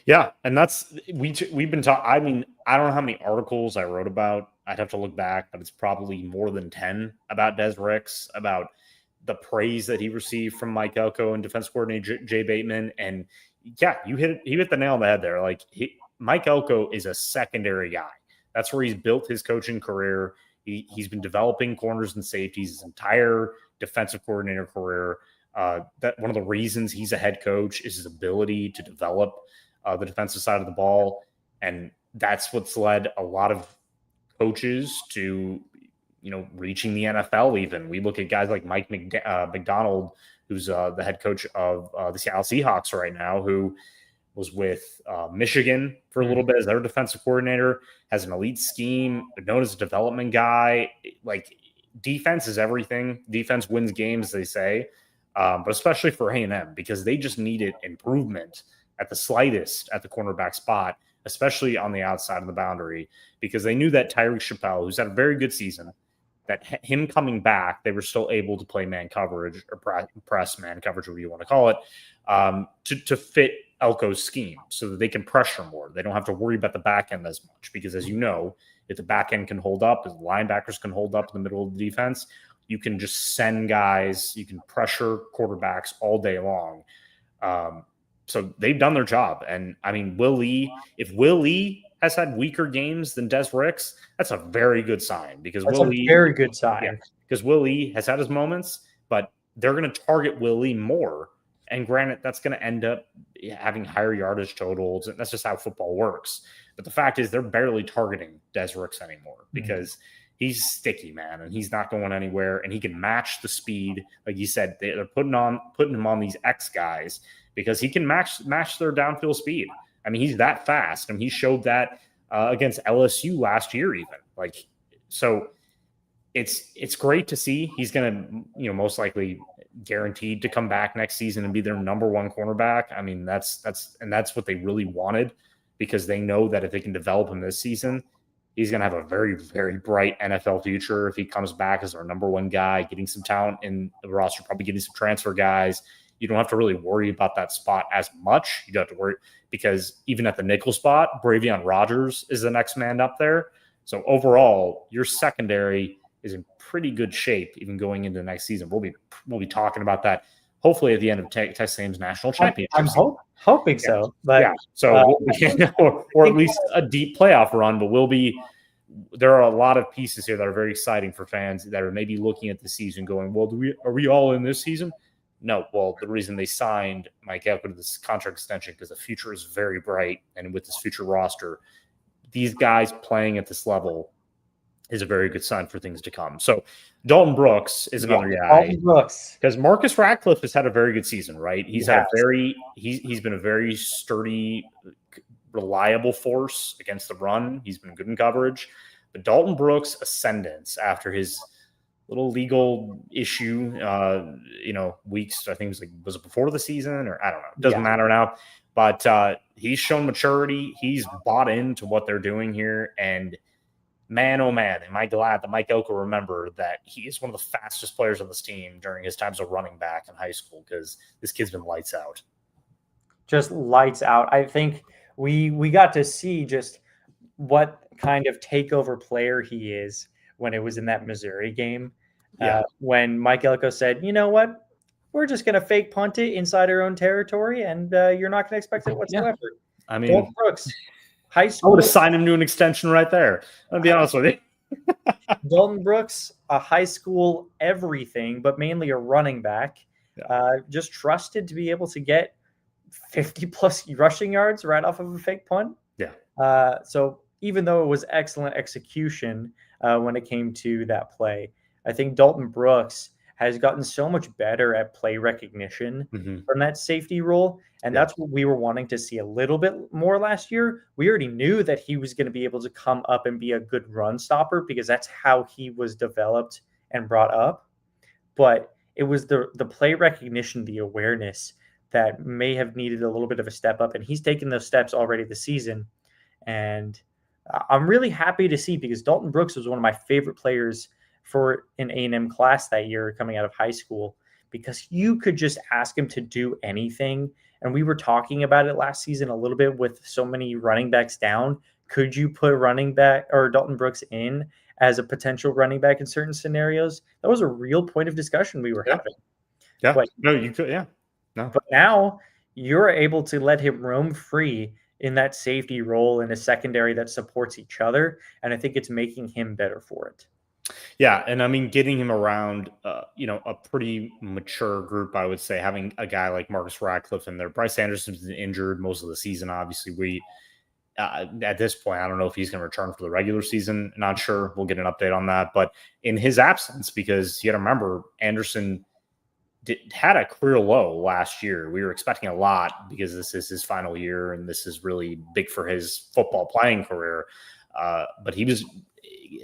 Yeah, and that's we've been talking. I mean, I don't know how many articles I wrote about. I'd have to look back, but it's probably more than 10 about Des Ricks, about the praise that he received from Mike Elko and defense coordinator Jay Bateman. And yeah, he hit the nail on the head there. Like Mike Elko is a secondary guy. That's where he's built his coaching career. He's been developing corners and safeties his entire defensive coordinator career. That one of the reasons he's a head coach is his ability to develop the defensive side of the ball. And that's what's led a lot of coaches to, reaching the NFL even. We look at guys like Mike McDonald, who's the head coach of the Seattle Seahawks right now, who was with Michigan for a little bit as their defensive coordinator, has an elite scheme, known as a development guy. Like, defense is everything. Defense wins games, they say, but especially for A&M, because they just needed improvement at the slightest at the cornerback spot, especially on the outside of the boundary, because they knew that Tyreek Chappelle, who's had a very good season, that him coming back, they were still able to play man coverage or press man coverage, whatever you want to call it, to fit Elko's scheme so that they can pressure more. They don't have to worry about the back end as much because, as you know, if the back end can hold up, if the linebackers can hold up in the middle of the defense, you can just send guys, you can pressure quarterbacks all day long. So they've done their job. And I mean, if Will Lee has had weaker games than Des Ricks, that's a very good sign because very good sign. Yeah, because Will Lee has had his moments, but they're going to target Will Lee more. And granted, that's going to end up having higher yardage totals. And that's just how football works. But the fact is they're barely targeting Des Ricks anymore because he's sticky, man, and he's not going anywhere. And he can match the speed. Like you said, they're putting him on these X guys because he can match their downfield speed. I mean, he's that fast. And he showed that against LSU last year even. So it's great to see. He's going to, most likely guaranteed to come back next season and be their number one cornerback. I mean, that's what they really wanted, because they know that if they can develop him this season, he's going to have a very, very bright NFL future if he comes back as our number one guy, getting some talent in the roster, probably getting some transfer guys. You don't have to really worry about that spot as much. You don't have to worry, because even at the nickel spot, Bravion Rogers is the next man up there. So overall, your secondary is in pretty good shape, even going into the next season. We'll be talking about that hopefully at the end of Texas A&M's national championship. I'm hoping so, but yeah. So or at least a deep playoff run. But there are a lot of pieces here that are very exciting for fans that are maybe looking at the season, going, "Well, are we all in this season?" No. Well, the reason they signed Mike Elko to this contract extension, because the future is very bright, and with this future roster, these guys playing at this level is a very good sign for things to come. So Dalton Brooks is another guy. Dalton Brooks, because Marcus Ratcliffe has had a very good season, right? He's been a very sturdy, reliable force against the run. He's been good in coverage. But Dalton Brooks' ascendance after his little legal issue, weeks, I think was it before the season, or I don't know. It doesn't matter now. But he's shown maturity. He's bought into what they're doing here, and man, oh man, am I glad that Mike Elko remembered that he is one of the fastest players on this team during his times of running back in high school, because this kid's been lights out. Just lights out. I think we got to see just what kind of takeover player he is when it was in that Missouri game. When Mike Elko said, "You know what? We're just going to fake punt it inside our own territory, and you're not going to expect it whatsoever." I mean, Dalton Brooks, high school. I would have signed him to an extension right there. I'll be honest with you. Dalton Brooks, a high school everything, but mainly a running back, just trusted to be able to get 50-plus rushing yards right off of a fake punt. Yeah. So even though it was excellent execution when it came to that play, I think Dalton Brooks has gotten so much better at play recognition from that safety role. And that's what we were wanting to see a little bit more last year. We already knew that he was going to be able to come up and be a good run stopper, because that's how he was developed and brought up. But it was the play recognition, the awareness that may have needed a little bit of a step up. And he's taken those steps already this season. And I'm really happy to see, because Dalton Brooks was one of my favorite players for an A&M class that year coming out of high school, because you could just ask him to do anything. And we were talking about it last season a little bit with so many running backs down. Could you put running back or Dalton Brooks in as a potential running back in certain scenarios? That was a real point of discussion we were having. Yeah. But, no, you could. Yeah. No. But now you're able to let him roam free in that safety role in a secondary that supports each other. And I think it's making him better for it. Yeah, and I mean, getting him around, a pretty mature group, I would say, having a guy like Marcus Ratcliffe in there. Bryce Anderson's been injured most of the season. Obviously, at this point, I don't know if he's going to return for the regular season. Not sure. We'll get an update on that. But in his absence, because you got to remember, Anderson had a career low last year. We were expecting a lot, because this is his final year, and this is really big for his football playing career. But he was,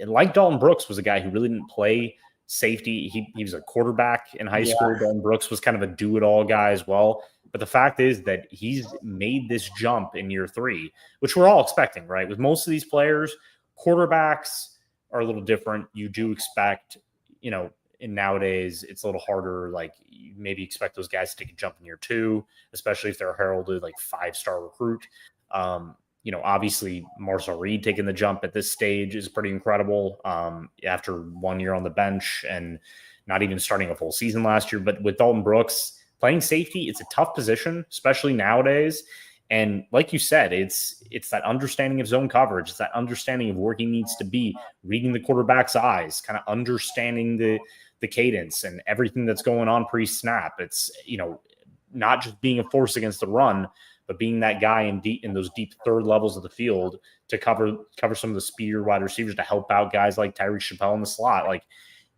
like Dalton Brooks, was a guy who really didn't play safety. He was a quarterback in high school. Dalton Brooks was kind of a do-it-all guy as well. But the fact is that he's made this jump in year 3, which we're all expecting, right? With most of these players, quarterbacks are a little different. You do expect, and nowadays it's a little harder. Like, you maybe expect those guys to take a jump in year 2, especially if they're heralded like 5-star recruit. Obviously Marcel Reed taking the jump at this stage is pretty incredible after 1 year on the bench and not even starting a full season last year. But with Dalton Brooks playing safety, it's a tough position, especially nowadays. And like you said, it's that understanding of zone coverage. It's that understanding of where he needs to be, reading the quarterback's eyes, kind of understanding the cadence and everything that's going on pre-snap. It's, not just being a force against the run, but being that guy in those deep third levels of the field to cover some of the speedier wide receivers, to help out guys like Tyreek Chappelle in the slot. Like,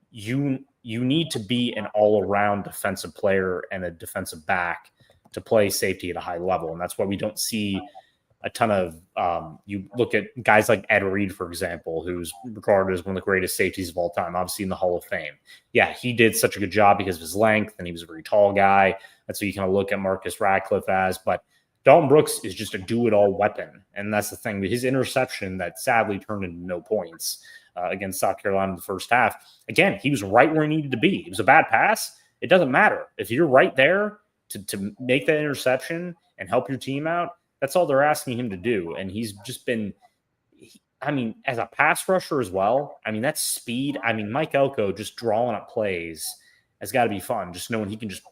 you need to be an all-around defensive player and a defensive back to play safety at a high level. And that's why we don't see a ton of you look at guys like Ed Reed, for example, who's regarded as one of the greatest safeties of all time, obviously in the Hall of Fame. Yeah, he did such a good job because of his length, and he was a very tall guy. That's what you kind of look at Marcus Radcliffe as. But Dalton Brooks is just a do-it-all weapon, and that's the thing. His interception that sadly turned into no points against South Carolina in the first half, again, he was right where he needed to be. It was a bad pass. It doesn't matter. If you're right there to make that interception and help your team out, that's all they're asking him to do. And he's just been as a pass rusher as well, that speed. Mike Elko just drawing up plays has got to be fun. Just knowing he can just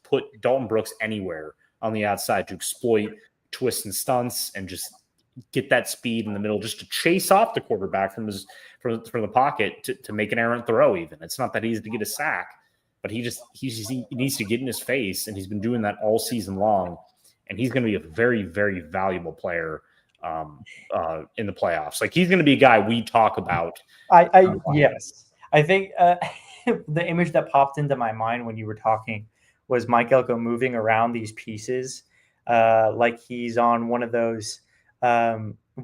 put Dalton Brooks anywhere on the outside to exploit twists and stunts and just get that speed in the middle, just to chase off the quarterback from the pocket to make an errant throw. Even it's not that easy to get a sack, but he needs to get in his face, and he's been doing that all season long. And he's going to be a very, very valuable player in the playoffs. Like, he's going to be a guy we talk about. Yes. I think the image that popped into my mind when you were talking was Mike Elko moving around these pieces like he's on one of those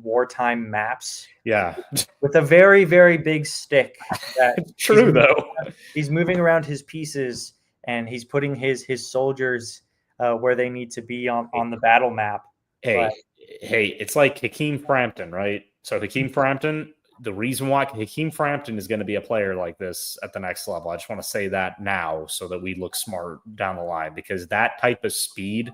wartime maps. Yeah. With a very, very big stick. True, though. He's moving around his pieces, and he's putting his soldiers where they need to be on the battle map. Hey, it's like Hakeem Frampton, right? So Hakeem Frampton, the reason why Hakeem Frampton is going to be a player like this at the next level, I just want to say that now so that we look smart down the line, because that type of speed,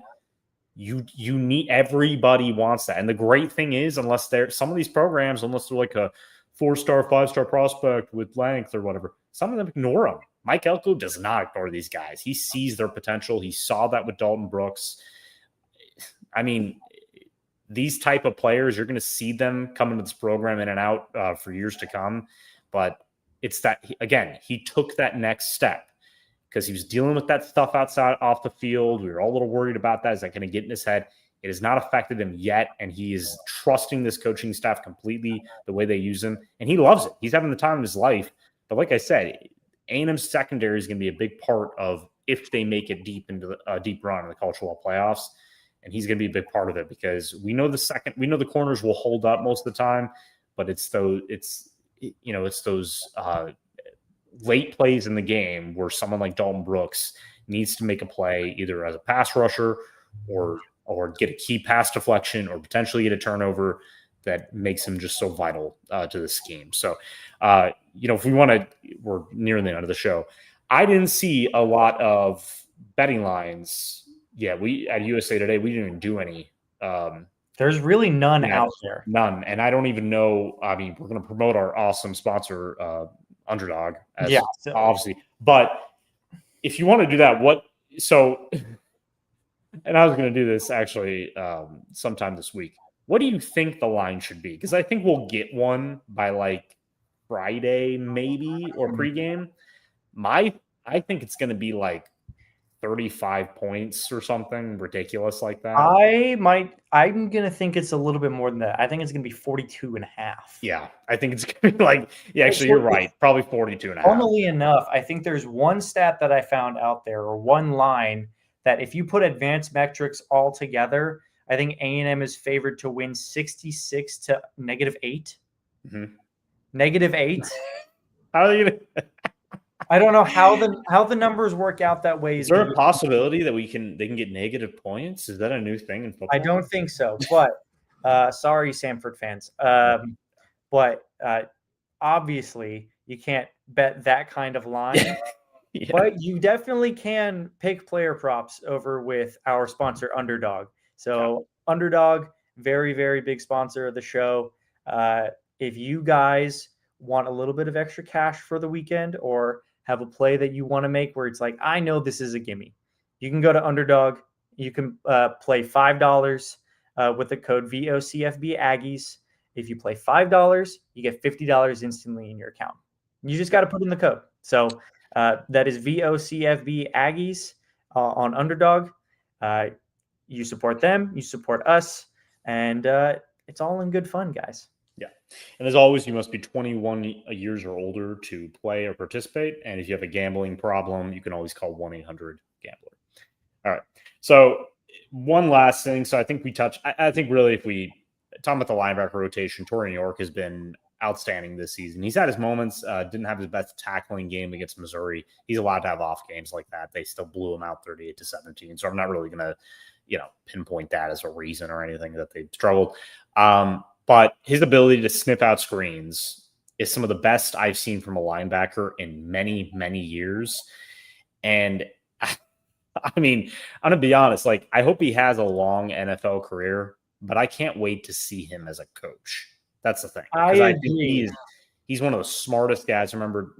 you need, everybody wants that. And the great thing is, unless they're like a 4-star, 5-star prospect with length or whatever, some of them ignore them. Mike Elko does not ignore these guys. He sees their potential. He saw that with Dalton Brooks. These type of players, you're going to see them come into this program in and out for years to come. But it's that, again, he took that next step because he was dealing with that stuff outside off the field. We were all a little worried about that. Is that going to get in his head? It has not affected him yet, and he is trusting this coaching staff completely, the way they use him, and he loves it. He's having the time of his life. But like I said, A&M's secondary is going to be a big part of if they make it deep into a deep run in the college football playoffs, and he's going to be a big part of it because we know the corners will hold up most of the time, but it's those late plays in the game where someone like Dalton Brooks needs to make a play either as a pass rusher or get a key pass deflection or potentially get a turnover that makes him just so vital to the scheme. So, if we want to, we're nearing the end of the show. I didn't see a lot of betting lines. Yeah, we at USA Today, we didn't even do any. There's really none out there. None. And I don't even know. We're going to promote our awesome sponsor, Underdog, obviously. But if you want to do that, and I was going to do this actually sometime this week. What do you think the line should be? Because I think we'll get one by like Friday, maybe, or pregame. I think it's going to be like 35 points or something ridiculous like that. I'm going to think it's a little bit more than that. I think it's going to be 42.5. Yeah, I think it's going to be like, actually, you're right. Probably 42.5. Funnily enough, I think there's one stat that I found out there, or one line, that if you put advanced metrics all together, I think A&M is favored to win 66 to -8. Mm-hmm. -8. How are you gonna... I don't know how the numbers work out that way. Is there a possibility that they can get negative points? Is that a new thing in football? I don't think so, but sorry, Samford fans. But obviously you can't bet that kind of line. Yeah. But you definitely can pick player props over with our sponsor, Underdog. So Underdog, very, very big sponsor of the show. If you guys want a little bit of extra cash for the weekend or have a play that you want to make where it's like, I know this is a gimme, you can go to Underdog. You can play $5 with the code VOCFB Aggies. If you play $5, you get $50 instantly in your account. You just got to put in the code. So that is VOCFB Aggies on Underdog. You support them, you support us, and it's all in good fun, guys. Yeah. And as always, you must be 21 years or older to play or participate. And if you have a gambling problem, you can always call 1-800-GAMBLER. All right. So one last thing. So I think we touched. I think really, if we talk about the linebacker rotation, Torrey York has been outstanding this season. He's had his moments. Didn't have his best tackling game against Missouri. He's allowed to have off games like that. They still blew him out 38-17. So I'm not really gonna, pinpoint that as a reason or anything that they struggled. But his ability to sniff out screens is some of the best I've seen from a linebacker in many, many years. And I mean, I'm going to be honest, like, I hope he has a long NFL career, but I can't wait to see him as a coach. That's the thing. I agree. Think he's one of the smartest guys. Remember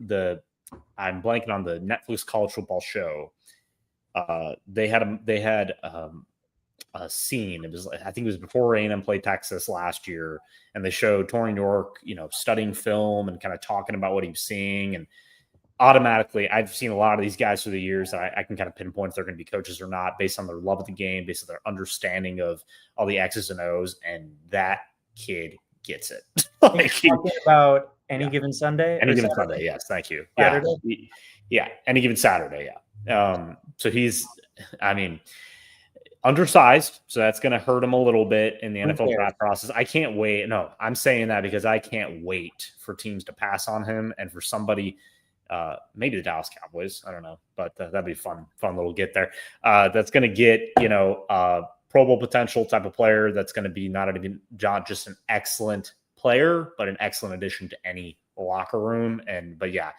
I'm blanking on the Netflix college football show. They had a scene. It was, I think it was before A&M played Texas last year, and they showed Torrey York, studying film and kind of talking about what he was seeing. And automatically, I've seen a lot of these guys through the years that I can kind of pinpoint if they're going to be coaches or not based on their love of the game, based on their understanding of all the X's and O's, and that kid gets it. Like, talking about any given Sunday? Any given Sunday, yes. Thank you. Saturday? Yeah, any given Saturday, yeah. So he's, undersized, so that's going to hurt him a little bit in the NFL draft process. I can't wait. No, I'm saying that because I can't wait for teams to pass on him and for somebody – maybe the Dallas Cowboys. I don't know, but that'd be a fun little get there. That's going to get, Pro Bowl potential type of player. That's going to be not just an excellent player, but an excellent addition to any locker room. But yeah,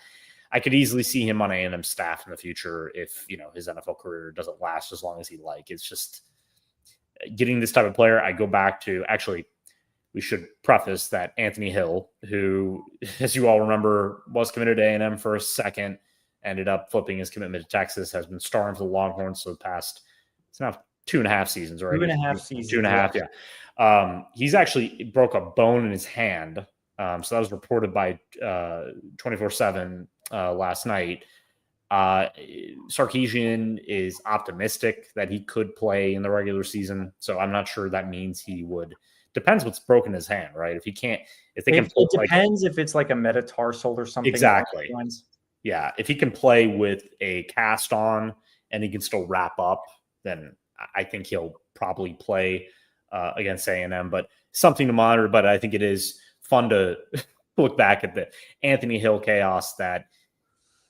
I could easily see him on A&M staff in the future if, his NFL career doesn't last as long as he'd like. It's just getting this type of player. I go back to, actually, we should preface that Anthony Hill, who, as you all remember, was committed to A&M for a second, ended up flipping his commitment to Texas, has been starring for the Longhorns for the past, it's now 2.5 seasons, right? 2.5 seasons. 2.5, yeah. He's actually broke a bone in his hand. So that was reported by 24/7 last night. Sarkisian is optimistic that he could play in the regular season. So I'm not sure that means he would. Depends what's broken his hand, right? If it depends if it's like a metatarsal or something. Exactly. Yeah. If he can play with a cast on and he can still wrap up, then I think he'll probably play against A&M, but something to monitor. But I think it is fun to look back at the Anthony Hill chaos that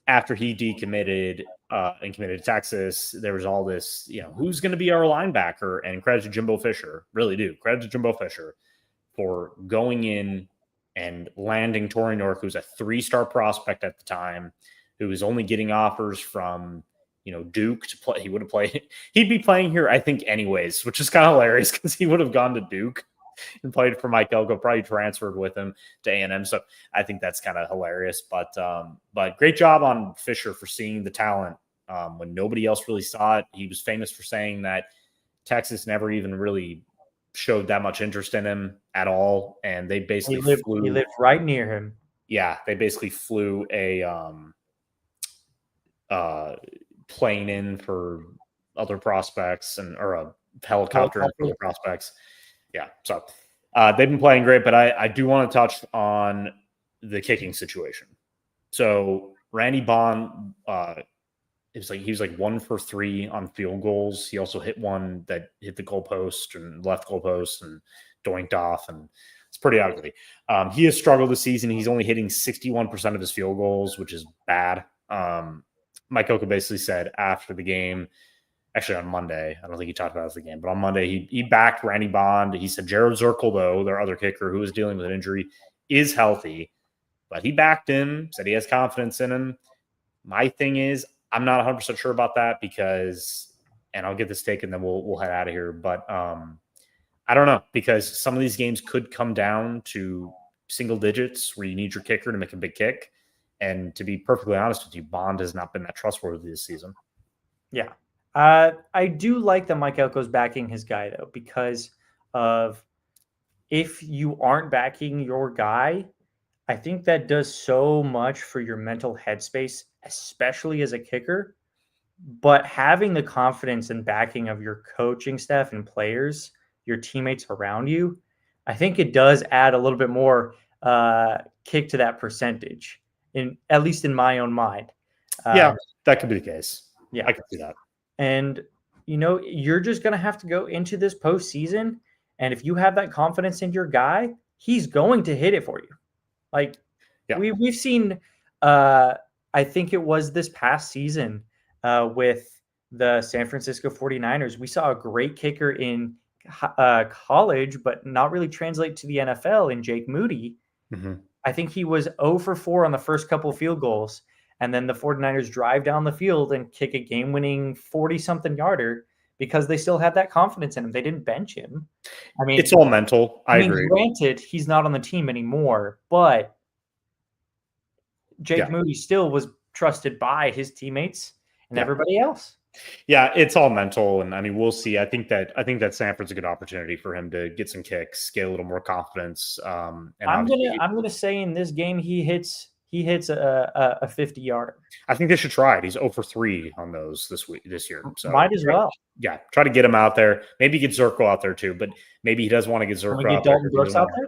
after he decommitted and committed to Texas, there was all this, who's going to be our linebacker? And credit to Jimbo Fisher, really do. Credit to Jimbo Fisher for going in and landing Torrey York, who's a 3-star prospect at the time, who was only getting offers from, Duke to play. He would have played. He'd be playing here, I think, anyways, which is kind of hilarious because he would have gone to Duke and played for Mike Elko, probably transferred with him to A&M. So I think that's kind of hilarious. But great job on Fisher for seeing the talent when nobody else really saw it. He was famous for saying that Texas never even really showed that much interest in him at all. And they basically He lived right near him. Yeah, they basically flew a plane in for other prospects or a helicopter for other prospects. Yeah, so they've been playing great, but I do want to touch on the kicking situation. So Randy Bond, he was like 1 for 3 on field goals. He also hit one that hit the goalpost and left goalpost and doinked off, and it's pretty ugly. He has struggled this season. He's only hitting 61% of his field goals, which is bad. Mike Elko basically said after the game, actually on Monday, I don't think he talked about it the game, but on Monday, he backed Randy Bond. He said Jared Zirkle, though, their other kicker who is dealing with an injury, is healthy, but he backed him, said he has confidence in him. My thing is, I'm not 100% sure about that because, and I'll get this taken, then we'll head out of here. But I don't know, because some of these games could come down to single digits where you need your kicker to make a big kick. And to be perfectly honest with you, Bond has not been that trustworthy this season. Yeah. I do like that Mike Elko's backing his guy, though, because of if you aren't backing your guy, I think that does so much for your mental headspace, especially as a kicker. But having the confidence and backing of your coaching staff and players, your teammates around you, I think it does add a little bit more kick to that percentage, at least in my own mind. Yeah, that could be the case. Yeah, I can see that. And you're just going to have to go into this postseason. And if you have that confidence in your guy, he's going to hit it for you. Like we've seen, I think it was this past season with the San Francisco 49ers. We saw a great kicker in college, but not really translate to the NFL in Jake Moody. Mm-hmm. I think he was 0 for 4 on the first couple of field goals. And then the 49ers drive down the field and kick a game-winning 40-something yarder because they still had that confidence in him. They didn't bench him. I mean, it's all mental. I agree. Granted, he's not on the team anymore, but Jake Moody still was trusted by his teammates and everybody else. Yeah, it's all mental, and I mean, we'll see. I think that Samford's a good opportunity for him to get some kicks, get a little more confidence. And I'm gonna say in this game he hits a 50-yarder. I think they should try it. He's 0 for 3 on those this year. So might as well. Yeah, try to get him out there. Maybe get Zerko out there too, but maybe he doesn't want to get Zerko out there. Dalton Brooks out there?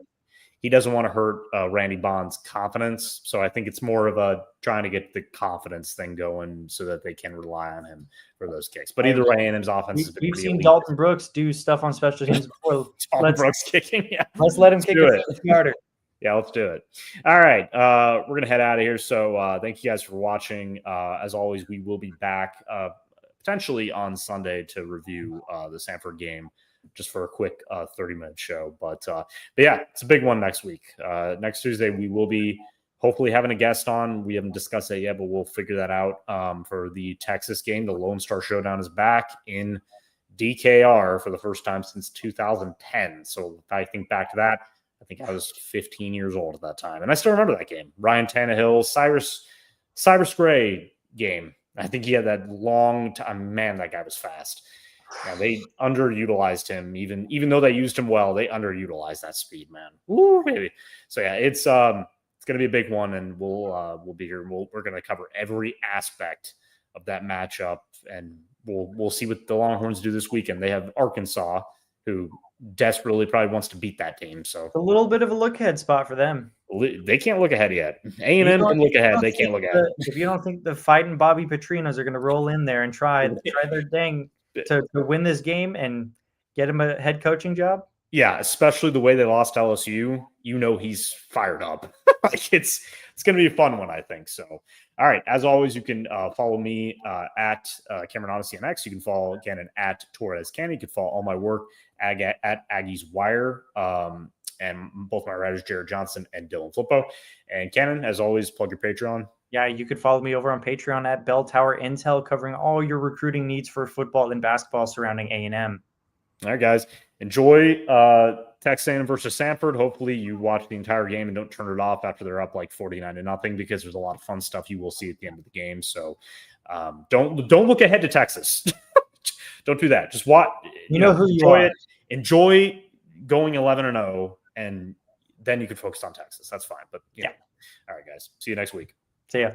He doesn't want to hurt Randy Bond's confidence. So I think it's more of a trying to get the confidence thing going so that they can rely on him for those kicks. But either way, A&M's offense has been we've pretty seen elite. Dalton Brooks do stuff on special teams before. Dalton Brooks kicking, yeah. Let's let him kick a 50-yarder. Yeah, let's do it. All right. We're going to head out of here. So thank you guys for watching. As always, we will be back potentially on Sunday to review the Samford game just for a quick 30-minute show. But yeah, it's a big one next week. Next Tuesday, we will be hopefully having a guest on. We haven't discussed that yet, but we'll figure that out for the Texas game. The Lone Star Showdown is back in DKR for the first time since 2010. So if I think back to that, I think I was 15 years old at that time. And I still remember that game. Ryan Tannehill, Cyrus Gray game. I think he had that long time. Man, that guy was fast. Yeah, they underutilized him. Even though they used him well, they underutilized that speed, man. Ooh, baby. So yeah, it's going to be a big one, and we'll be here. We're going to cover every aspect of that matchup, and we'll see what the Longhorns do this weekend. They have Arkansas, who desperately probably wants to beat that team. So it's a little bit of a look-ahead spot for them. They can't look ahead yet. A&M can look ahead. They can't look ahead. If you don't think the fighting Bobby Petrinos are going to roll in there and try their dang to win this game and get him a head coaching job. Yeah, especially the way they lost LSU. He's fired up. Like it's going to be a fun one, I think. So, all right. As always, you can follow me at Cameron Odyssey on X. You can follow Cannon at Torres Cannon. You can follow all my work at Aggies Wire. And both my writers, Jared Johnson and Dylan Flippo. And Cannon, as always, plug your Patreon. Yeah, you could follow me over on Patreon at Bell Tower Intel, covering all your recruiting needs for football and basketball surrounding A&M. All right, guys. Enjoy Texas A&M versus Samford. Hopefully you watch the entire game and don't turn it off after they're up like 49-0, because there's a lot of fun stuff you will see at the end of the game. So don't look ahead to Texas. Don't do that. Just watch. You know who you are. Enjoy going 11-0, and then you can focus on Texas. That's fine. But yeah. All right, guys. See you next week. See ya.